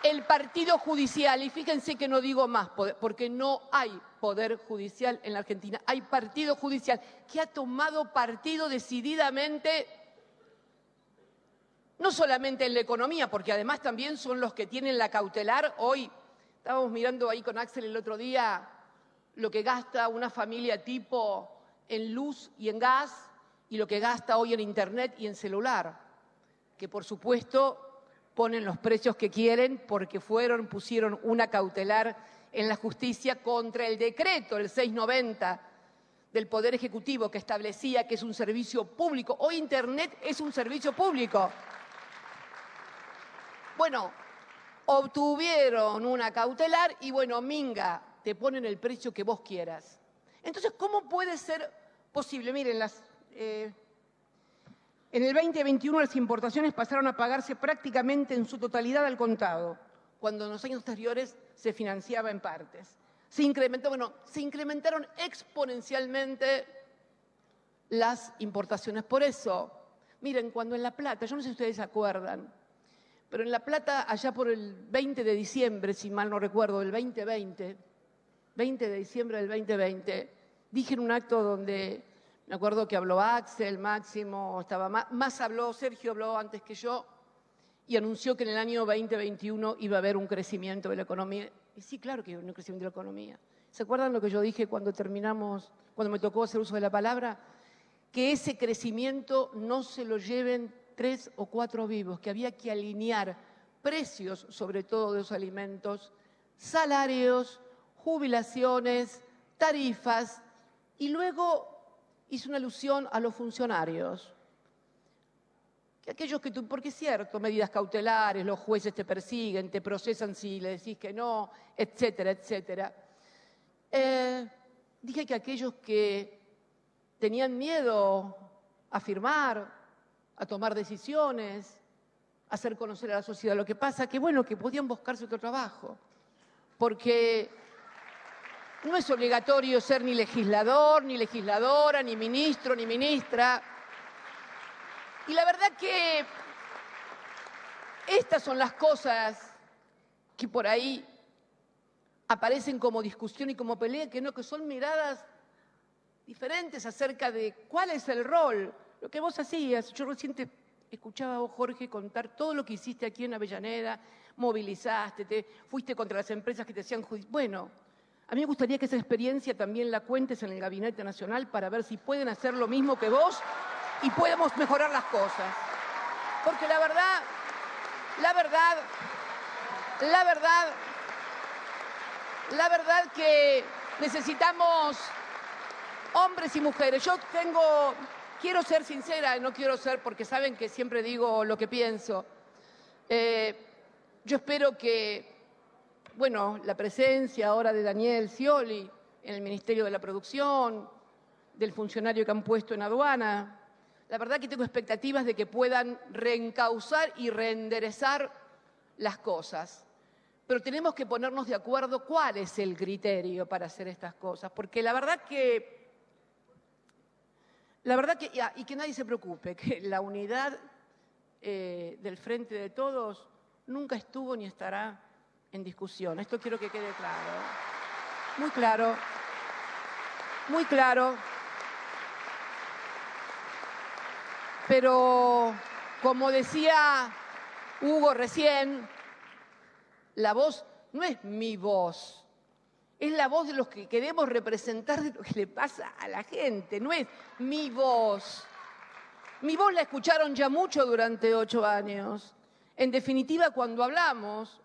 El partido judicial, y fíjense que no digo más, porque no hay poder judicial en la Argentina, hay partido judicial que ha tomado partido decididamente, no solamente en la economía, porque además también son los que tienen la cautelar. Hoy estábamos mirando ahí con Axel el otro día lo que gasta una familia tipo en luz y en gas y lo que gasta hoy en internet y en celular, que por supuesto ponen los precios que quieren porque pusieron una cautelar en la justicia contra el decreto, el 690 del Poder Ejecutivo, que establecía que es un servicio público. Hoy internet es un servicio público. Bueno, obtuvieron una cautelar y bueno, minga, te ponen el precio que vos quieras. Entonces, ¿cómo puede ser posible? Miren, en el 2021 las importaciones pasaron a pagarse prácticamente en su totalidad al contado, cuando en los años anteriores se financiaba en partes. Se incrementaron exponencialmente las importaciones. Por eso, miren, cuando en La Plata, yo no sé si ustedes se acuerdan, pero en La Plata, allá por el 20 de diciembre, si mal no recuerdo, del 2020, 20 de diciembre del 2020, dije en un acto donde me acuerdo que habló Axel, Máximo, habló, Sergio habló antes que yo, y anunció que en el año 2021 iba a haber un crecimiento de la economía. Y sí, claro que iba a haber un crecimiento de la economía. ¿Se acuerdan lo que yo dije cuando me tocó hacer uso de la palabra? Que ese crecimiento no se lo lleven 3 o 4 vivos, que había que alinear precios, sobre todo de los alimentos, salarios, jubilaciones, tarifas, y luego hizo una alusión a los funcionarios. Que aquellos porque es cierto, medidas cautelares, los jueces te persiguen, te procesan si le decís que no, etcétera, etcétera. Dije que aquellos que tenían miedo a firmar, a tomar decisiones, a hacer conocer a la sociedad lo que pasa, que podían buscarse otro trabajo. Porque no es obligatorio ser ni legislador, ni legisladora, ni ministro, ni ministra. Y la verdad que estas son las cosas que por ahí aparecen como discusión y como pelea, que son miradas diferentes acerca de cuál es el rol. Lo que vos hacías, yo recién te escuchaba a vos, Jorge, contar todo lo que hiciste aquí en Avellaneda, movilizaste, fuiste contra las empresas que te hacían juicio. Bueno, a mí me gustaría que esa experiencia también la cuentes en el Gabinete Nacional para ver si pueden hacer lo mismo que vos y podemos mejorar las cosas. Porque la verdad que necesitamos hombres y mujeres. Quiero ser sincera, no quiero ser, porque saben que siempre digo lo que pienso. Yo espero que, la presencia ahora de Daniel Scioli en el Ministerio de la Producción, del funcionario que han puesto en aduana, la verdad que tengo expectativas de que puedan reencauzar y reenderezar las cosas. Pero tenemos que ponernos de acuerdo cuál es el criterio para hacer estas cosas, porque la verdad que, y que nadie se preocupe, que la unidad del Frente de Todos nunca estuvo ni estará en discusión. Esto quiero que quede claro. Muy claro. Muy claro. Pero, como decía Hugo recién, la voz no es mi voz, es la voz de los que queremos representar de lo que le pasa a la gente, no es mi voz. Mi voz la escucharon ya mucho durante 8 años. En definitiva, cuando hablamos,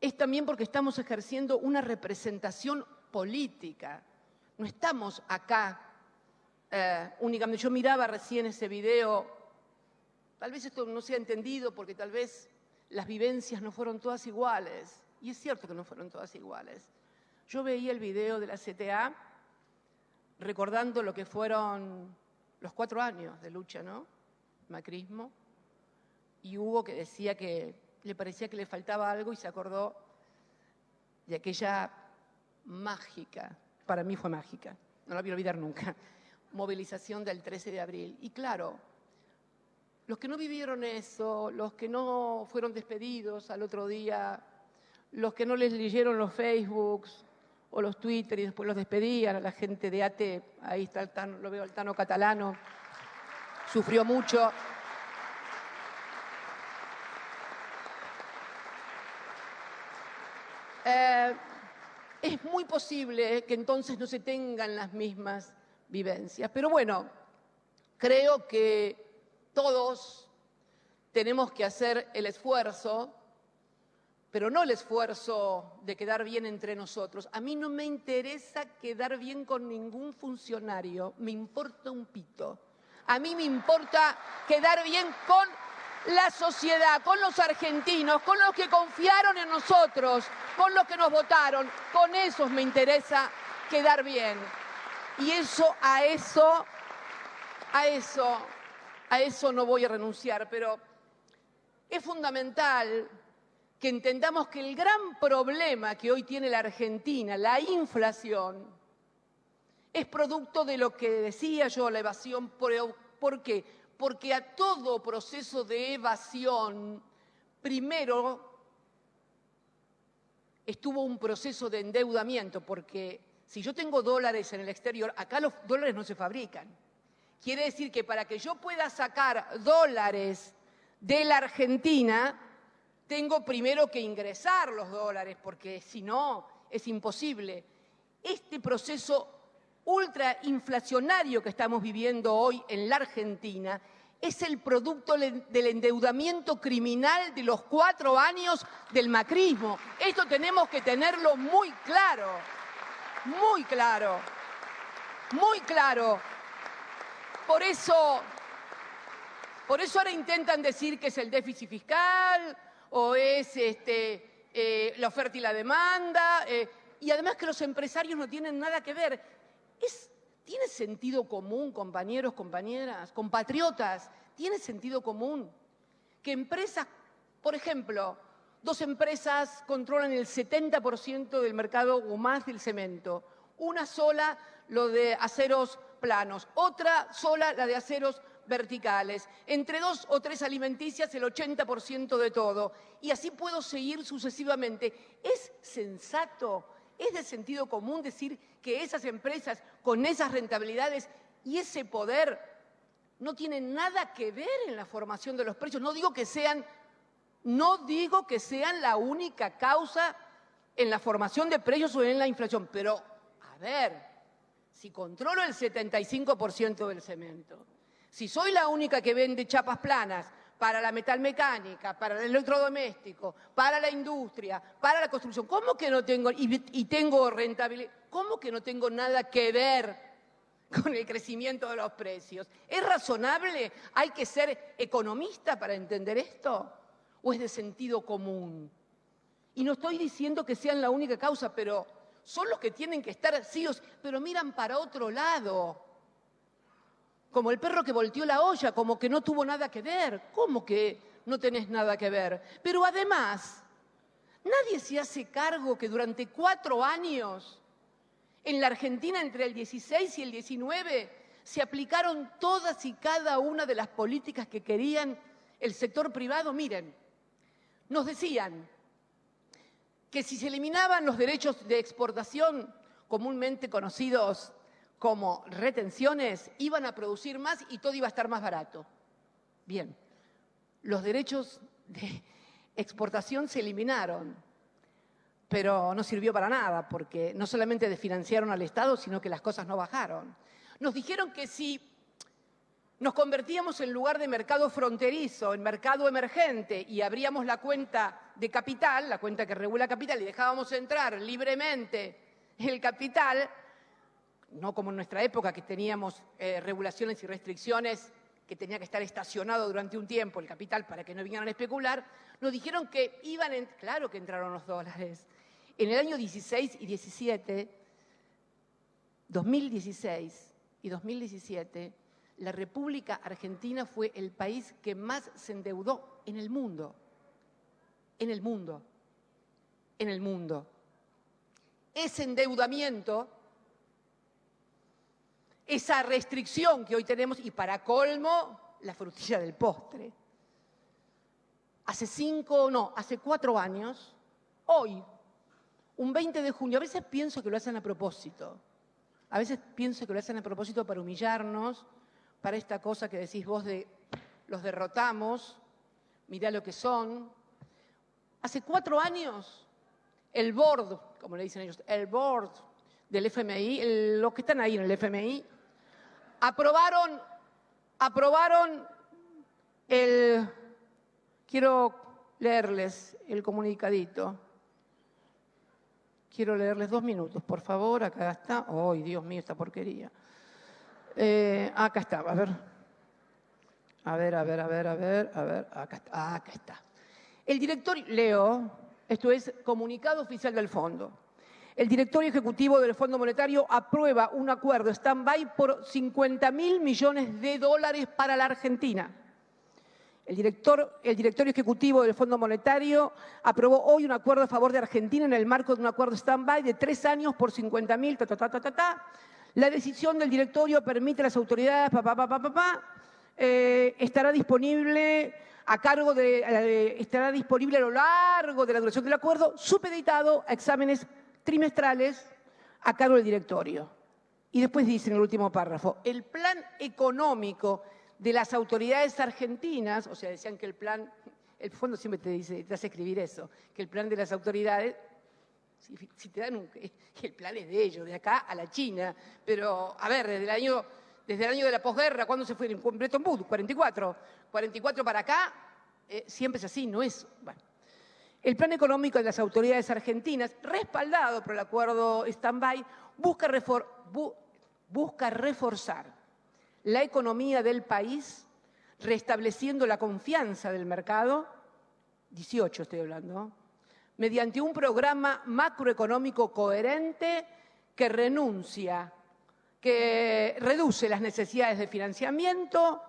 es también porque estamos ejerciendo una representación política. No estamos acá únicamente. Yo miraba recién ese video, tal vez esto no sea entendido porque tal vez las vivencias no fueron todas iguales. Y es cierto que no fueron todas iguales. Yo veía el video de la CTA recordando lo que fueron los 4 años de lucha, ¿no? Macrismo. Y Hugo que decía que le parecía que le faltaba algo y se acordó de aquella mágica, para mí fue mágica, no la voy a olvidar nunca, movilización del 13 de abril. Y claro, los que no vivieron eso, los que no fueron despedidos al otro día, los que no les leyeron los Facebooks o los Twitter y después los despedían, a la gente de ATE, ahí está el Tano, lo veo al Tano Catalano, sufrió mucho. Es muy posible que entonces no se tengan las mismas vivencias. Pero bueno, creo que todos tenemos que hacer el esfuerzo, pero no el esfuerzo de quedar bien entre nosotros. A mí no me interesa quedar bien con ningún funcionario, me importa un pito. A mí me importa quedar bien con la sociedad, con los argentinos, con los que confiaron en nosotros, con los que nos votaron. Con esos me interesa quedar bien. Y a eso no voy a renunciar, pero es fundamental que entendamos que el gran problema que hoy tiene la Argentina, la inflación, es producto de lo que decía yo, la evasión. ¿Por qué? Porque a todo proceso de evasión, primero estuvo un proceso de endeudamiento, porque si yo tengo dólares en el exterior, acá los dólares no se fabrican. Quiere decir que para que yo pueda sacar dólares de la Argentina, tengo primero que ingresar los dólares, porque si no, es imposible. Este proceso ultrainflacionario que estamos viviendo hoy en la Argentina es el producto del endeudamiento criminal de los 4 años del macrismo. Esto tenemos que tenerlo muy claro, muy claro, muy claro. Por eso ahora intentan decir que es el déficit fiscal o es la oferta y la demanda, y además que los empresarios no tienen nada que ver. ¿Tiene sentido común, compañeros, compañeras, compatriotas? ¿Tiene sentido común que empresas, por ejemplo, 2 empresas controlan el 70% del mercado o más del cemento? Una sola, lo de aceros planos, otra sola, la de aceros verticales. Entre 2 o 3 alimenticias, el 80% de todo. Y así puedo seguir sucesivamente. ¿Es sensato? ¿Es de sentido común decir que esas empresas con esas rentabilidades y ese poder no tienen nada que ver en la formación de los precios? No digo que sean la única causa en la formación de precios o en la inflación, pero, a ver, si controlo el 75% del cemento, si soy la única que vende chapas planas para la metalmecánica, para el electrodoméstico, para la industria, para la construcción, ¿cómo que no tengo, y tengo rentabilidad, cómo que no tengo nada que ver con el crecimiento de los precios? ¿Es razonable? ¿Hay que ser economista para entender esto? ¿O es de sentido común? Y no estoy diciendo que sean la única causa, pero son los que tienen que estar sí o sí, pero miran para otro lado. como el perro que volteó la olla, como que no tuvo nada que ver. ¿Cómo que no tenés nada que ver? Pero además, nadie se hace cargo que durante 4 años, en la Argentina entre el 16 y el 19, se aplicaron todas y cada una de las políticas que querían el sector privado. Miren, nos decían que si se eliminaban los derechos de exportación, comúnmente conocidos como retenciones, iban a producir más y todo iba a estar más barato. Bien, los derechos de exportación se eliminaron, pero no sirvió para nada, porque no solamente desfinanciaron al Estado, sino que las cosas no bajaron. Nos dijeron que si nos convertíamos en lugar de mercado fronterizo, en mercado emergente, y abríamos la cuenta de capital, la cuenta que regula capital, y dejábamos entrar libremente el capital, no como en nuestra época que teníamos regulaciones y restricciones, que tenía que estar estacionado durante un tiempo el capital para que no vinieran a especular, nos dijeron que claro que entraron los dólares. En el año 16 y 17, 2016 y 2017, la República Argentina fue el país que más se endeudó en el mundo. En el mundo. En el mundo. Ese endeudamiento, esa restricción que hoy tenemos, y para colmo, la frutilla del postre. Hace 4 años, hoy, un 20 de junio, a veces pienso que lo hacen a propósito. A veces pienso que lo hacen a propósito para humillarnos, para esta cosa que decís vos de los derrotamos, mirá lo que son. Hace 4 años, el board, como le dicen ellos, el board del FMI, los que están ahí en el FMI, aprobaron quiero leerles el comunicadito. Quiero leerles 2 minutos, por favor, acá está. ¡Ay, Dios mío, esta porquería! Acá está, a ver. Acá está. El directorio, leo, esto es comunicado oficial del fondo. El directorio ejecutivo del Fondo Monetario aprueba un acuerdo stand-by por $50.000 millones para la Argentina. El directorio ejecutivo del Fondo Monetario aprobó hoy un acuerdo a favor de Argentina en el marco de un acuerdo stand-by de 3 años por $50.000. La decisión del directorio permite a las autoridades, estará disponible a lo largo de la duración del acuerdo, supeditado a exámenes trimestrales a cargo del directorio. Y después dice en el último párrafo, el plan económico de las autoridades argentinas, o sea, decían que el fondo siempre te hace escribir eso, que el plan de las autoridades, si te dan el plan es de ellos, de acá a la China, pero a ver, desde el año de la posguerra, ¿cuándo se fue? En Bretton Woods, 44 para acá, siempre es así, no es. Bueno. El plan económico de las autoridades argentinas, respaldado por el acuerdo stand-by, busca reforzar la economía del país, restableciendo la confianza del mercado, 18 estoy hablando, mediante un programa macroeconómico coherente que reduce las necesidades de financiamiento,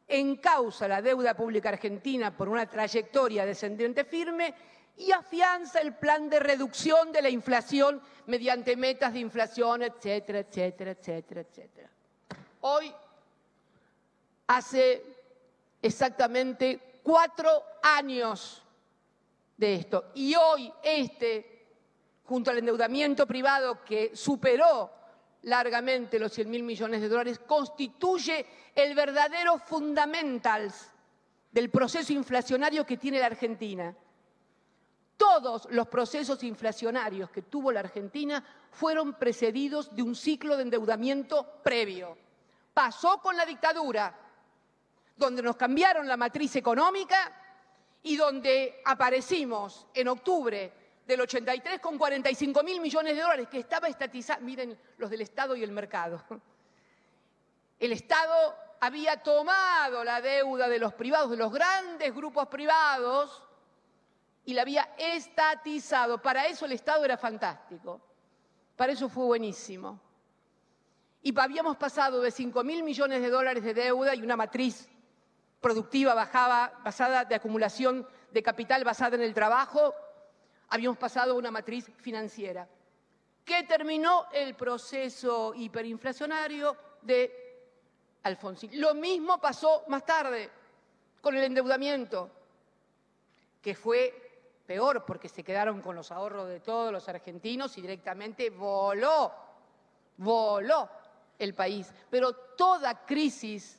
encausa la deuda pública argentina por una trayectoria descendente firme y afianza el plan de reducción de la inflación mediante metas de inflación, etcétera, etcétera, etcétera, etcétera. Hoy, hace exactamente 4 años de esto. Y hoy junto al endeudamiento privado que superó largamente los $100.000 millones, constituye el verdadero fundamentals del proceso inflacionario que tiene la Argentina. Todos los procesos inflacionarios que tuvo la Argentina fueron precedidos de un ciclo de endeudamiento previo. Pasó con la dictadura, donde nos cambiaron la matriz económica y donde aparecimos en octubre del 83 con $45.000 millones que estaba estatizado. Miren los del Estado y el mercado. El Estado había tomado la deuda de los privados, de los grandes grupos privados, y la había estatizado. Para eso el Estado era fantástico. Para eso fue buenísimo. Y habíamos pasado de 5.000 millones de dólares de deuda y una matriz productiva basada de acumulación de capital basada en el trabajo, habíamos pasado a una matriz financiera, que terminó el proceso hiperinflacionario de Alfonsín. Lo mismo pasó más tarde con el endeudamiento, que fue peor porque se quedaron con los ahorros de todos los argentinos y directamente voló el país. Pero toda crisis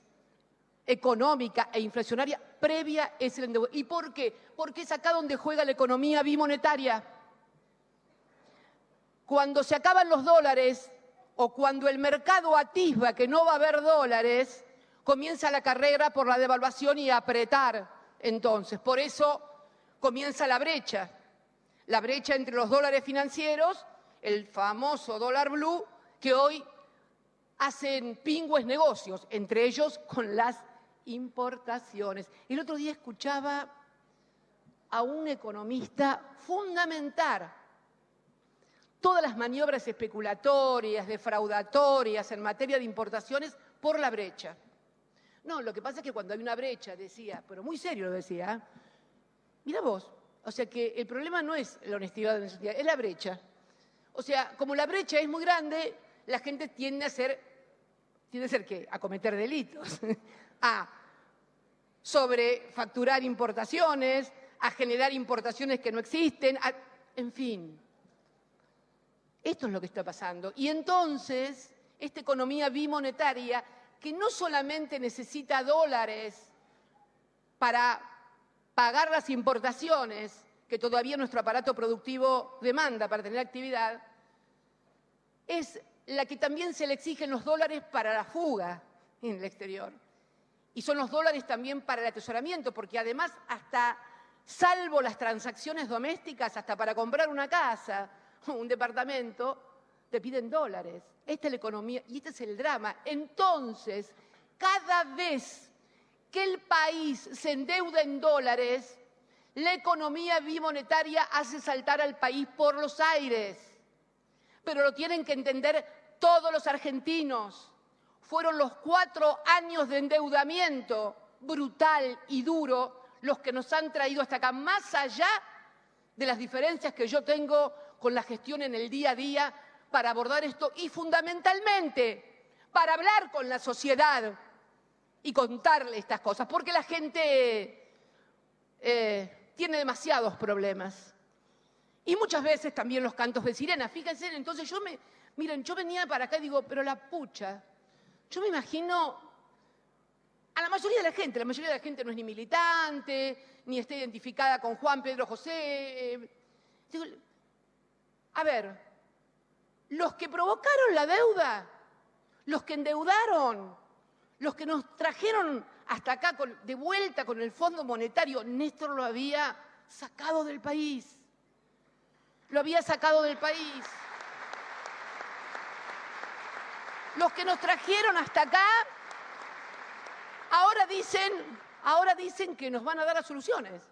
económica e inflacionaria previa es el endeudamiento. ¿Y por qué? Porque es acá donde juega la economía bimonetaria. Cuando se acaban los dólares o cuando el mercado atisba que no va a haber dólares, comienza la carrera por la devaluación y a apretar entonces. Por eso comienza la brecha entre los dólares financieros, el famoso dólar blue, que hoy hacen pingües negocios, entre ellos con las importaciones. El otro día escuchaba a un economista fundamentar todas las maniobras especulatorias, defraudatorias en materia de importaciones por la brecha. No, lo que pasa es que cuando hay una brecha, decía, pero muy serio lo decía, mira vos, o sea que el problema no es la honestidad o la honestidad, es la brecha. O sea, como la brecha es muy grande, la gente tiende a ¿qué? A cometer delitos, a sobrefacturar importaciones, a generar importaciones que no existen, en fin. Esto es lo que está pasando. Y entonces, esta economía bimonetaria, que no solamente necesita dólares para pagar las importaciones que todavía nuestro aparato productivo demanda para tener actividad, es la que también se le exigen los dólares para la fuga en el exterior. Y son los dólares también para el atesoramiento, porque además hasta, salvo las transacciones domésticas, hasta para comprar una casa o un departamento, te piden dólares. Esta es la economía y este es el drama. Entonces, cada vez que el país se endeuda en dólares, la economía bimonetaria hace saltar al país por los aires. Pero lo tienen que entender todos los argentinos. Fueron los 4 años de endeudamiento brutal y duro los que nos han traído hasta acá, más allá de las diferencias que yo tengo con la gestión en el día a día para abordar esto y fundamentalmente para hablar con la sociedad y contarle estas cosas, porque la gente tiene demasiados problemas. Y muchas veces también los cantos de sirena. Fíjense, entonces miren, yo venía para acá y digo, pero la pucha, yo me imagino a la mayoría de la gente no es ni militante, ni está identificada con Juan Pedro José. Digo, a ver, los que provocaron la deuda, los que endeudaron, los que nos trajeron hasta acá de vuelta con el Fondo Monetario, Néstor lo había sacado del país. Lo había sacado del país. Los que nos trajeron hasta acá, ahora dicen que nos van a dar las soluciones.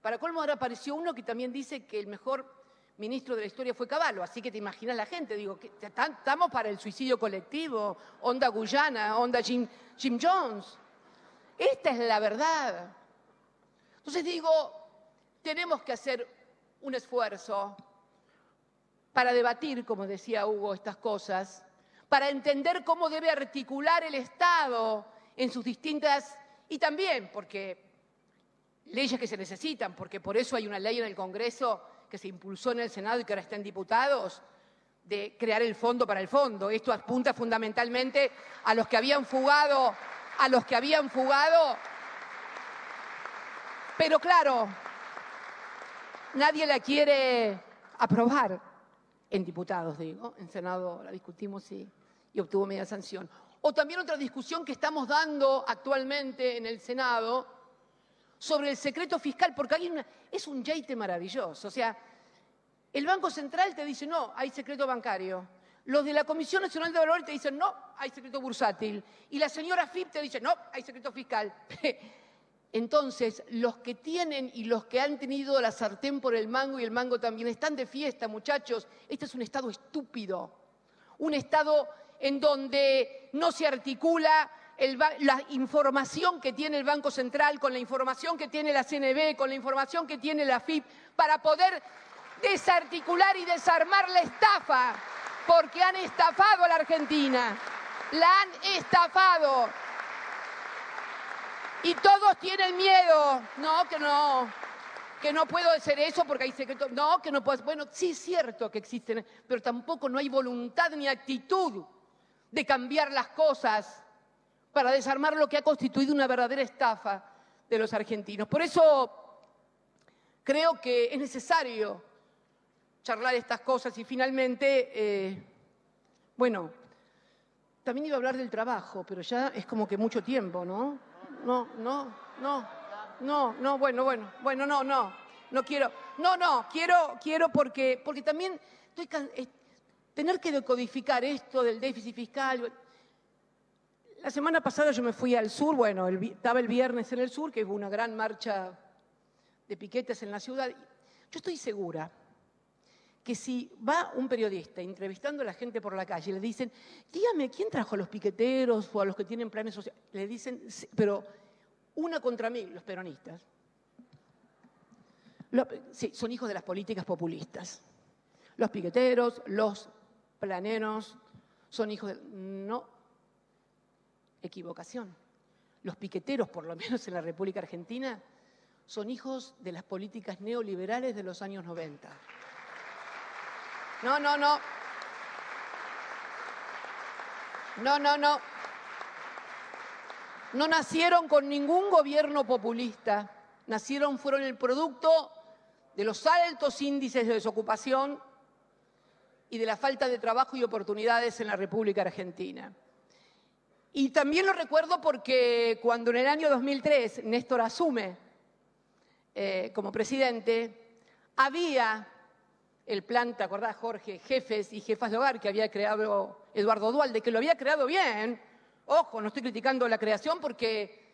Para colmo ahora apareció uno que también dice que el mejor ministro de la historia fue Cavallo, así que te imaginas la gente, digo, que estamos para el suicidio colectivo, onda Guyana, onda Jim Jones. Esta es la verdad. Entonces digo, tenemos que hacer un esfuerzo para debatir, como decía Hugo, estas cosas, para entender cómo debe articular el Estado en sus distintas, y también porque leyes que se necesitan, porque por eso hay una ley en el Congreso que se impulsó en el Senado y que ahora está en diputados, de crear el fondo para el fondo. Esto apunta fundamentalmente a los que habían fugado, pero claro, nadie la quiere aprobar en diputados, digo. En Senado la discutimos y obtuvo media sanción. O también otra discusión que estamos dando actualmente en el Senado sobre el secreto fiscal, porque es un yeite maravilloso. O sea, el Banco Central te dice, no, hay secreto bancario. Los de la Comisión Nacional de Valores te dicen, no, hay secreto bursátil. Y la señora FIP te dice, no, hay secreto fiscal. Entonces, los que tienen y los que han tenido la sartén por el mango y el mango también están de fiesta, muchachos. Este es un Estado estúpido. Un Estado en donde no se articula la información que tiene el Banco Central con la información que tiene la CNB, con la información que tiene la AFIP, para poder desarticular y desarmar la estafa, porque han estafado a la Argentina, la han estafado. Y todos tienen miedo. No, que no puedo hacer eso porque hay secretos. No, que no puedo. Bueno, sí es cierto que existen, pero tampoco no hay voluntad ni actitud de cambiar las cosas para desarmar lo que ha constituido una verdadera estafa de los argentinos. Por eso creo que es necesario charlar estas cosas y finalmente, bueno, también iba a hablar del trabajo, pero ya es como que mucho tiempo, ¿no? Quiero porque también tener que decodificar esto del déficit fiscal. La semana pasada yo me fui al sur, bueno, estaba el viernes en el sur, que hubo una gran marcha de piquetes en la ciudad. Yo estoy segura que si va un periodista entrevistando a la gente por la calle y le dicen, dígame, ¿quién trajo a los piqueteros o a los que tienen planes sociales? Le dicen, pero una contra mil, los peronistas. Sí, son hijos de las políticas populistas. Los piqueteros, los planeros, son hijos de... No, equivocación. Los piqueteros, por lo menos en la República Argentina, son hijos de las políticas neoliberales de los años 90. No. No nacieron con ningún gobierno populista. Fueron el producto de los altos índices de desocupación y de la falta de trabajo y oportunidades en la República Argentina. Y también lo recuerdo porque cuando en el año 2003 Néstor asume como presidente, había el plan, ¿te acordás, Jorge? Jefes y jefas de hogar que había creado Eduardo Duhalde, que lo había creado bien. Ojo, no estoy criticando la creación porque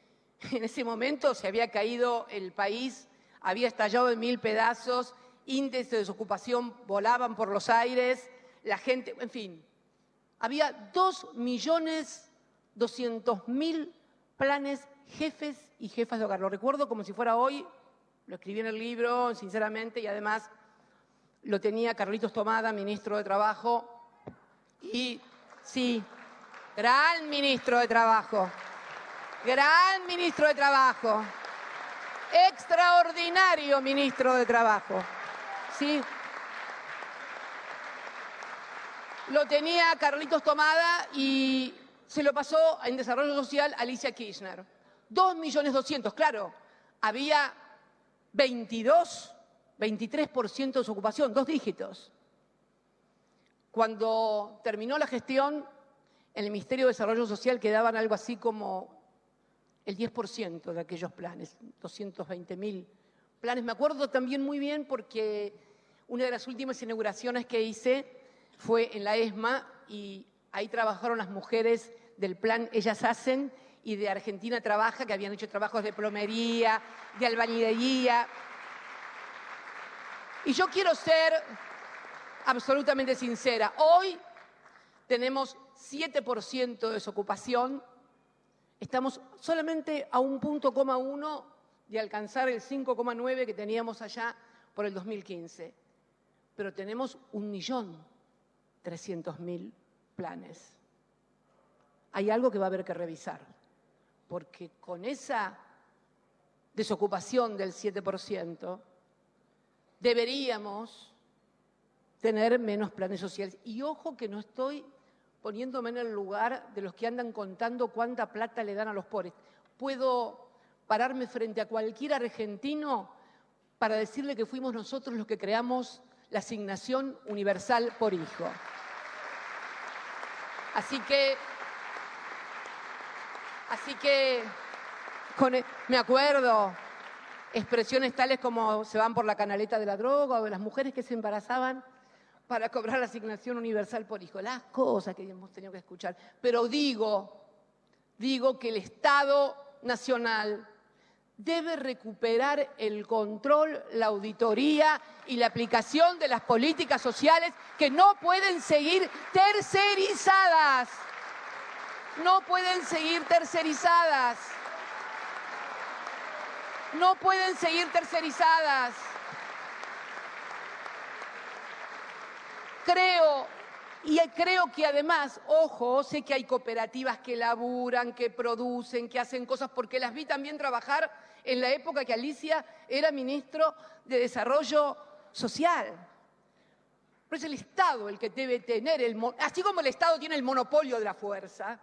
en ese momento se había caído el país, había estallado en 1000 pedazos, índices de desocupación volaban por los aires, la gente, en fin. Había 2.200.000 planes jefes y jefas de hogar. Lo recuerdo como si fuera hoy, lo escribí en el libro, sinceramente, y además lo tenía Carlitos Tomada, ministro de Trabajo, y sí, gran ministro de Trabajo, extraordinario ministro de Trabajo, sí. Lo tenía Carlitos Tomada y se lo pasó en Desarrollo Social a Alicia Kirchner. 2.200.000, claro, había 23% de desocupación, 2 dígitos. Cuando terminó la gestión, en el Ministerio de Desarrollo Social quedaban algo así como el 10% de aquellos planes, 220.000 planes. Me acuerdo también muy bien porque una de las últimas inauguraciones que hice fue en la ESMA y ahí trabajaron las mujeres del plan Ellas Hacen y de Argentina Trabaja, que habían hecho trabajos de plomería, de albañilería. Y yo quiero ser absolutamente sincera. Hoy tenemos 7% de desocupación. Estamos solamente a 1,1 de alcanzar el 5,9 que teníamos allá por el 2015. Pero tenemos 1.300.000 planes. Hay algo que va a haber que revisar, porque con esa desocupación del 7%, deberíamos tener menos planes sociales. Y ojo que no estoy poniéndome en el lugar de los que andan contando cuánta plata le dan a los pobres. Puedo pararme frente a cualquier argentino para decirle que fuimos nosotros los que creamos la asignación universal por hijo. Así que me acuerdo expresiones tales como se van por la canaleta de la droga o de las mujeres que se embarazaban para cobrar la asignación universal por hijo. Las cosas que hemos tenido que escuchar. Pero digo que el Estado Nacional debe recuperar el control, la auditoría y la aplicación de las políticas sociales que no pueden seguir tercerizadas. No pueden seguir tercerizadas. No pueden seguir tercerizadas. Creo que además, ojo, sé que hay cooperativas que laburan, que producen, que hacen cosas, porque las vi también trabajar en la época que Alicia era ministro de Desarrollo Social. Pero es el Estado el que debe tener, así como el Estado tiene el monopolio de la fuerza,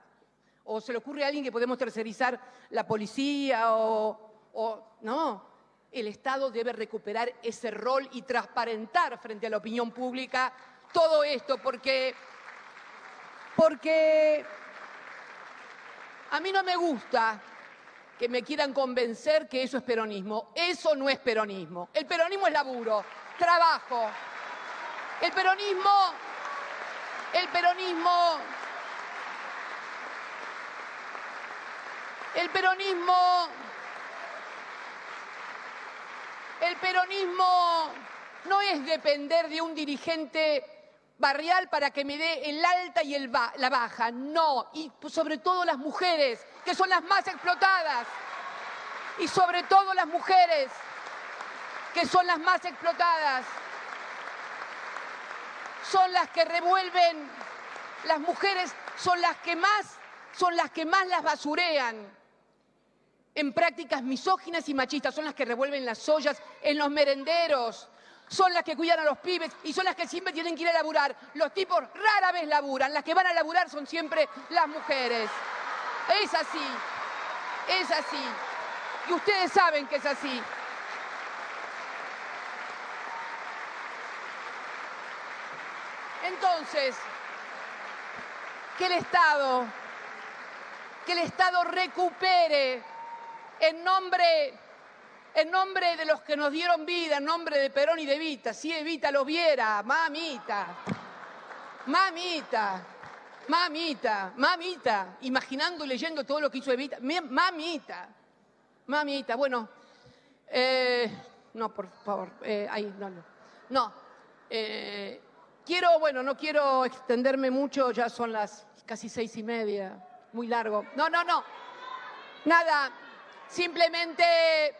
o se le ocurre a alguien que podemos tercerizar la policía, no, el Estado debe recuperar ese rol y transparentar frente a la opinión pública todo esto, porque a mí no me gusta que me quieran convencer que eso es peronismo. Eso no es peronismo. El peronismo es laburo, trabajo. El peronismo no es depender de un dirigente barrial para que me dé el alta y la baja, no, y sobre todo las mujeres, que son las más explotadas, y sobre todo las mujeres, que son las más explotadas, son las que revuelven, las mujeres son las que más las basurean en prácticas misóginas y machistas, son las que revuelven las ollas en los merenderos, son las que cuidan a los pibes y son las que siempre tienen que ir a laburar. Los tipos rara vez laburan, las que van a laburar son siempre las mujeres. Es así, es así. Y ustedes saben que es así. Entonces, que el Estado recupere en nombre de los que nos dieron vida, en nombre de Perón y de Evita. Si Evita lo viera, mamita, imaginando y leyendo todo lo que hizo Evita, mamita, bueno, no, por favor, ahí, no, no quiero extenderme mucho, ya son las casi 6:30, muy largo, no, nada, simplemente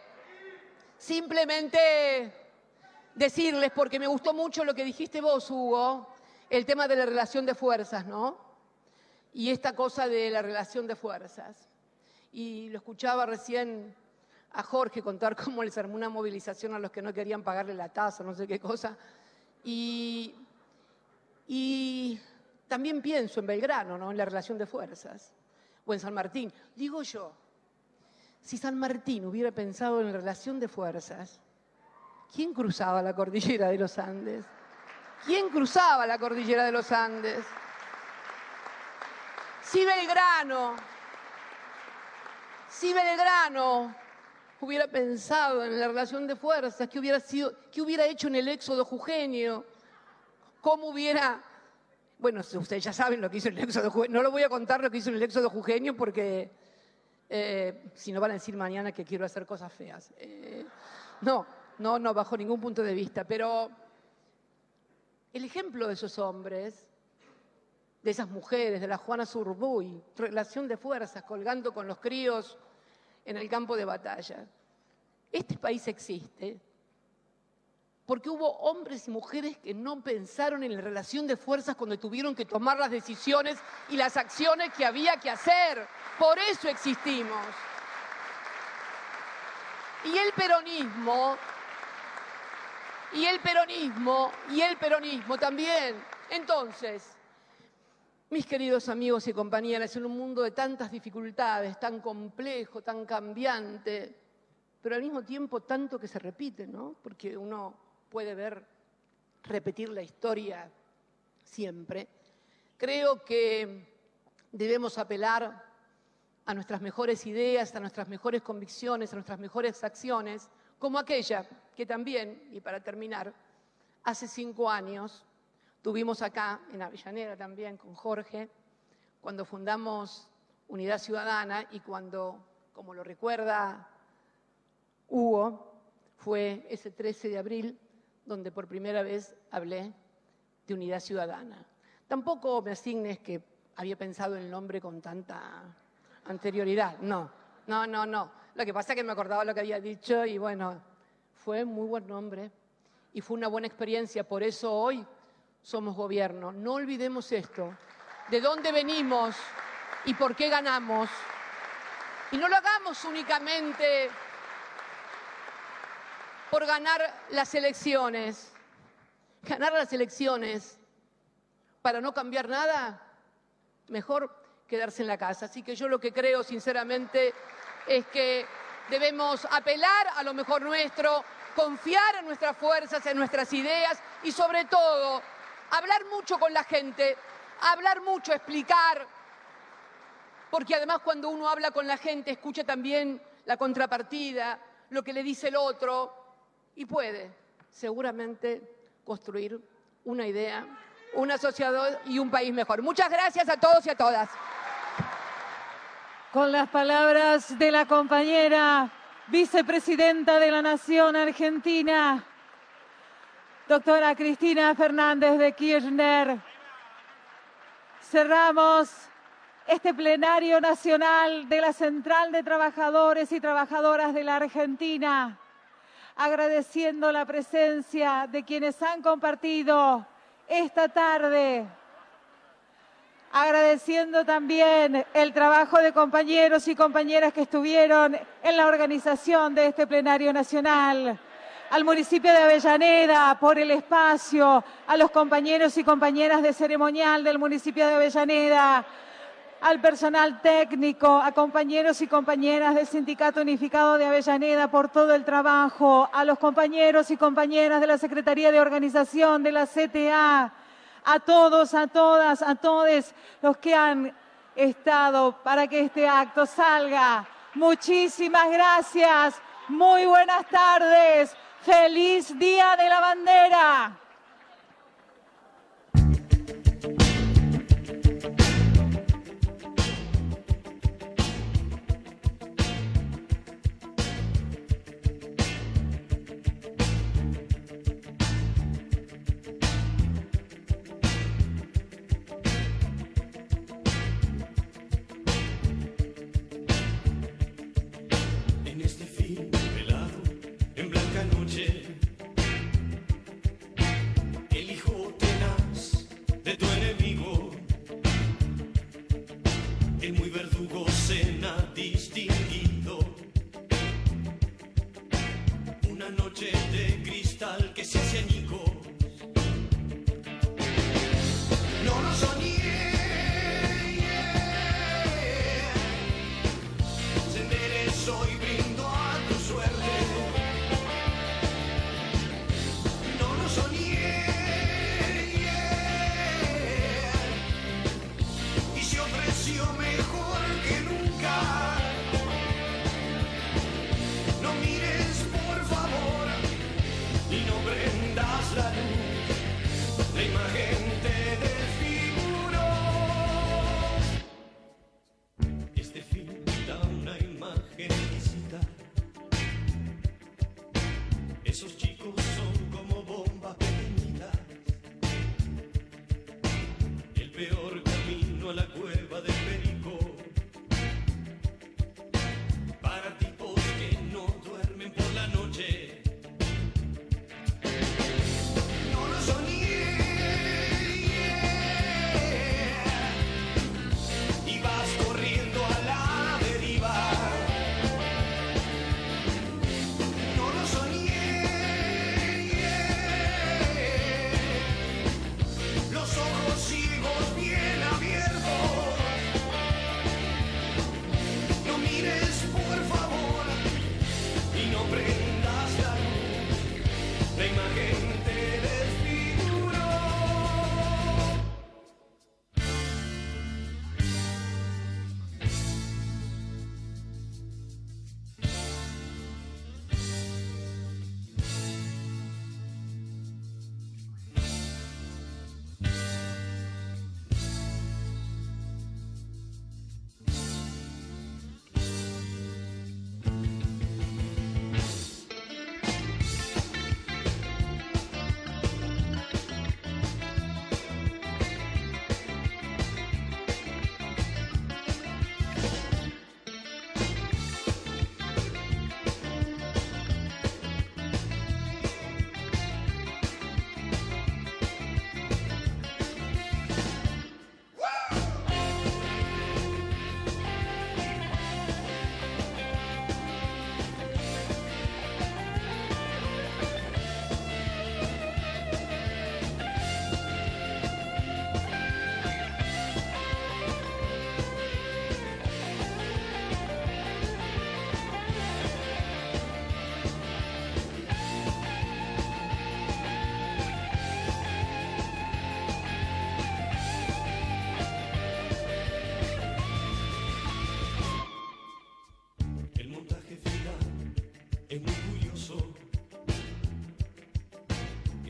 decirles, porque me gustó mucho lo que dijiste vos, Hugo, el tema de la relación de fuerzas, ¿no? Y esta cosa de la relación de fuerzas. Y lo escuchaba recién a Jorge contar cómo les armó una movilización a los que no querían pagarle la tasa, no sé qué cosa. Y también pienso en Belgrano, ¿no? En la relación de fuerzas. O en San Martín. Digo yo, si San Martín hubiera pensado en la relación de fuerzas, ¿quién cruzaba la cordillera de los Andes? ¿Quién cruzaba la cordillera de los Andes? Si Belgrano hubiera pensado en la relación de fuerzas, ¿qué hubiera hecho en el éxodo jujeño? ¿Cómo hubiera...? Bueno, ustedes ya saben lo que hizo en el éxodo jujeño. No lo voy a contar lo que hizo en el éxodo jujeño porque... si no van a decir mañana que quiero hacer cosas feas. No, bajo ningún punto de vista. Pero el ejemplo de esos hombres, de esas mujeres, de la Juana Zurduy, relación de fuerzas, colgando con los críos en el campo de batalla. Este país existe porque hubo hombres y mujeres que no pensaron en la relación de fuerzas cuando tuvieron que tomar las decisiones y las acciones que había que hacer. Por eso existimos. Y el peronismo también. Entonces, mis queridos amigos y compañeras, en un mundo de tantas dificultades, tan complejo, tan cambiante, pero al mismo tiempo tanto que se repite, ¿no? Porque uno puede repetir la historia siempre. Creo que debemos apelar a nuestras mejores ideas, a nuestras mejores convicciones, a nuestras mejores acciones, como aquella que también, y para terminar, hace 5 años tuvimos acá, en Avellaneda también, con Jorge, cuando fundamos Unidad Ciudadana y cuando, como lo recuerda Hugo, fue ese 13 de abril donde por primera vez hablé de unidad ciudadana. Tampoco me asignes que había pensado el nombre con tanta anterioridad. No. Lo que pasa es que me acordaba lo que había dicho y bueno, fue muy buen nombre y fue una buena experiencia. Por eso hoy somos gobierno. No olvidemos esto, de dónde venimos y por qué ganamos. Y no lo hagamos únicamente por ganar las elecciones. Ganar las elecciones para no cambiar nada, mejor quedarse en la casa. Así que yo lo que creo, sinceramente, es que debemos apelar a lo mejor nuestro, confiar en nuestras fuerzas, en nuestras ideas y, sobre todo, hablar mucho con la gente, hablar mucho, explicar, porque además cuando uno habla con la gente escucha también la contrapartida, lo que le dice el otro y puede seguramente construir una idea, una sociedad y un país mejor. Muchas gracias a todos y a todas. Con las palabras de la compañera vicepresidenta de la Nación Argentina, doctora Cristina Fernández de Kirchner, cerramos este plenario nacional de la Central de Trabajadores y Trabajadoras de la Argentina, agradeciendo la presencia de quienes han compartido esta tarde, agradeciendo también el trabajo de compañeros y compañeras que estuvieron en la organización de este plenario nacional, al municipio de Avellaneda por el espacio, a los compañeros y compañeras de ceremonial del municipio de Avellaneda, al personal técnico, a compañeros y compañeras del Sindicato Unificado de Avellaneda por todo el trabajo, a los compañeros y compañeras de la Secretaría de Organización de la CTA, a todos, a todas, a todos los que han estado para que este acto salga. Muchísimas gracias, muy buenas tardes, feliz Día de la Bandera.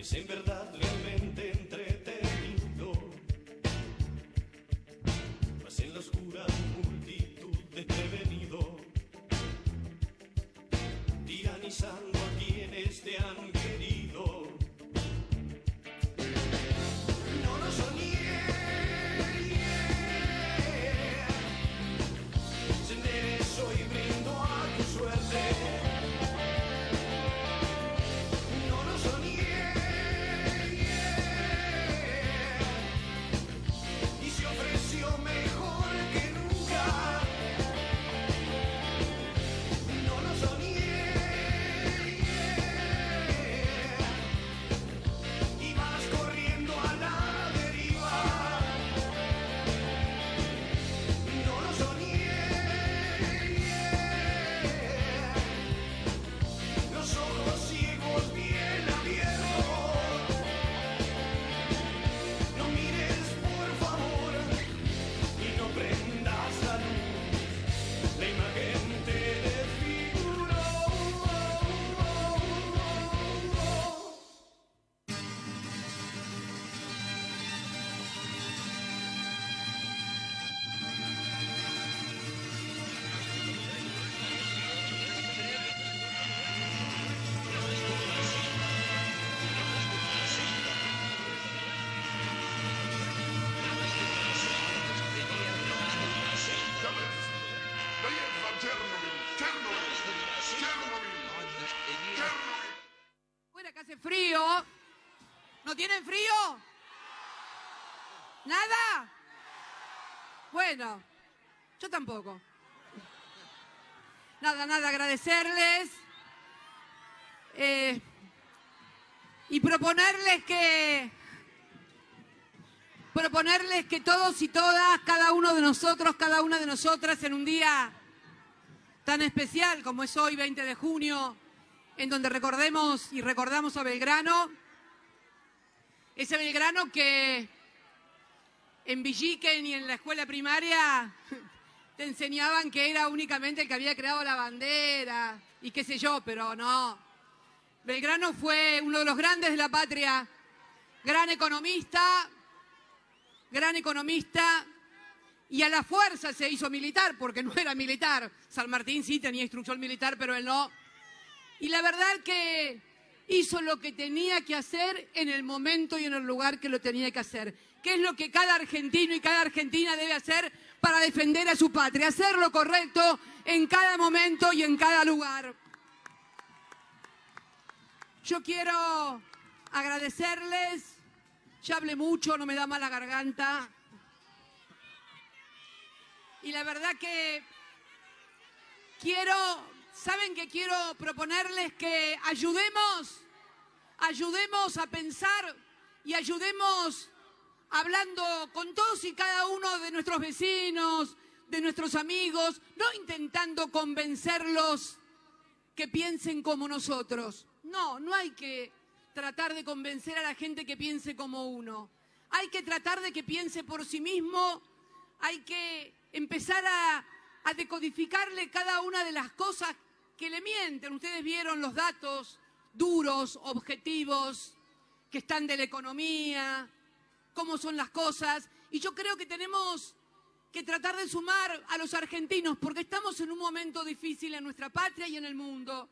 es en verdad realmente entretenido. Mas en la oscura multitud desprevenido, tiranizando a quienes te han querido. No lo soñé, se enderezó y brindo a tu suerte. No lo soñé, y se ofreció mejor que nunca. No lo soñé, y vas corriendo a la deriva. No lo soñé, los ojos ciegos bien abiertos. No mires por favor y no prendas la luz, la imagen te desfiguró. Fuera que hace frío. ¿No tienen frío? ¿Nada? Bueno, yo tampoco. Nada, agradecerles y proponerles que todos y todas, cada uno de nosotros, cada una de nosotras, en un día tan especial como es hoy, 20 de junio, en donde recordemos y recordamos a Belgrano, ese Belgrano que en Villiquen y en la escuela primaria te enseñaban que era únicamente el que había creado la bandera y qué sé yo, pero no. Belgrano fue uno de los grandes de la patria, gran economista, y a la fuerza se hizo militar, porque no era militar. San Martín sí tenía instrucción militar, pero él no. Y la verdad que hizo lo que tenía que hacer en el momento y en el lugar que lo tenía que hacer. ¿Qué es lo que cada argentino y cada argentina debe hacer para defender a su patria? Hacer lo correcto en cada momento y en cada lugar. Yo quiero agradecerles. Ya hablé mucho, no me da mala garganta. Y la verdad que ¿saben qué quiero proponerles? Que ayudemos a pensar y ayudemos hablando con todos y cada uno de nuestros vecinos, de nuestros amigos, no intentando convencerlos que piensen como nosotros. No hay que tratar de convencer a la gente que piense como uno. Hay que tratar de que piense por sí mismo, hay que empezar a decodificarle cada una de las cosas que le mienten. Ustedes vieron los datos duros, objetivos, que están de la economía, cómo son las cosas. Y yo creo que tenemos que tratar de sumar a los argentinos, porque estamos en un momento difícil en nuestra patria y en el mundo.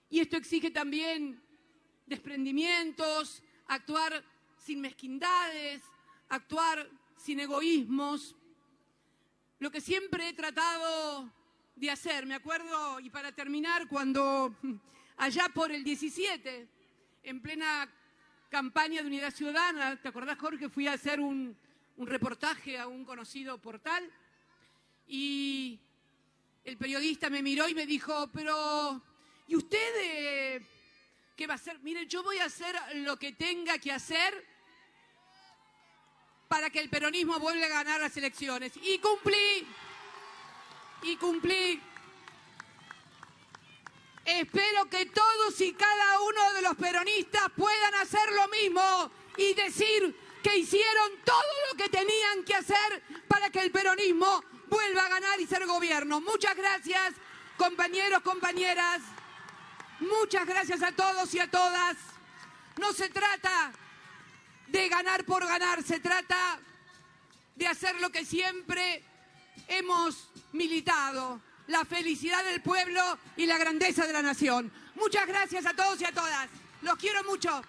Y esto exige también desprendimientos, actuar sin mezquindades, actuar sin egoísmos. Lo que siempre he tratado de hacer, me acuerdo, y para terminar, cuando allá por el 17, en plena campaña de Unidad Ciudadana, ¿te acordás, Jorge? Fui a hacer un reportaje a un conocido portal y el periodista me miró y me dijo, pero ¿y usted qué va a hacer? Mire, yo voy a hacer lo que tenga que hacer para que el peronismo vuelva a ganar las elecciones. Y cumplí. Espero que todos y cada uno de los peronistas puedan hacer lo mismo y decir que hicieron todo lo que tenían que hacer para que el peronismo vuelva a ganar y ser gobierno. Muchas gracias, compañeros, compañeras. Muchas gracias a todos y a todas. No se trata de ganar por ganar, se trata de hacer lo que siempre hemos militado, la felicidad del pueblo y la grandeza de la nación. Muchas gracias a todos y a todas. Los quiero mucho.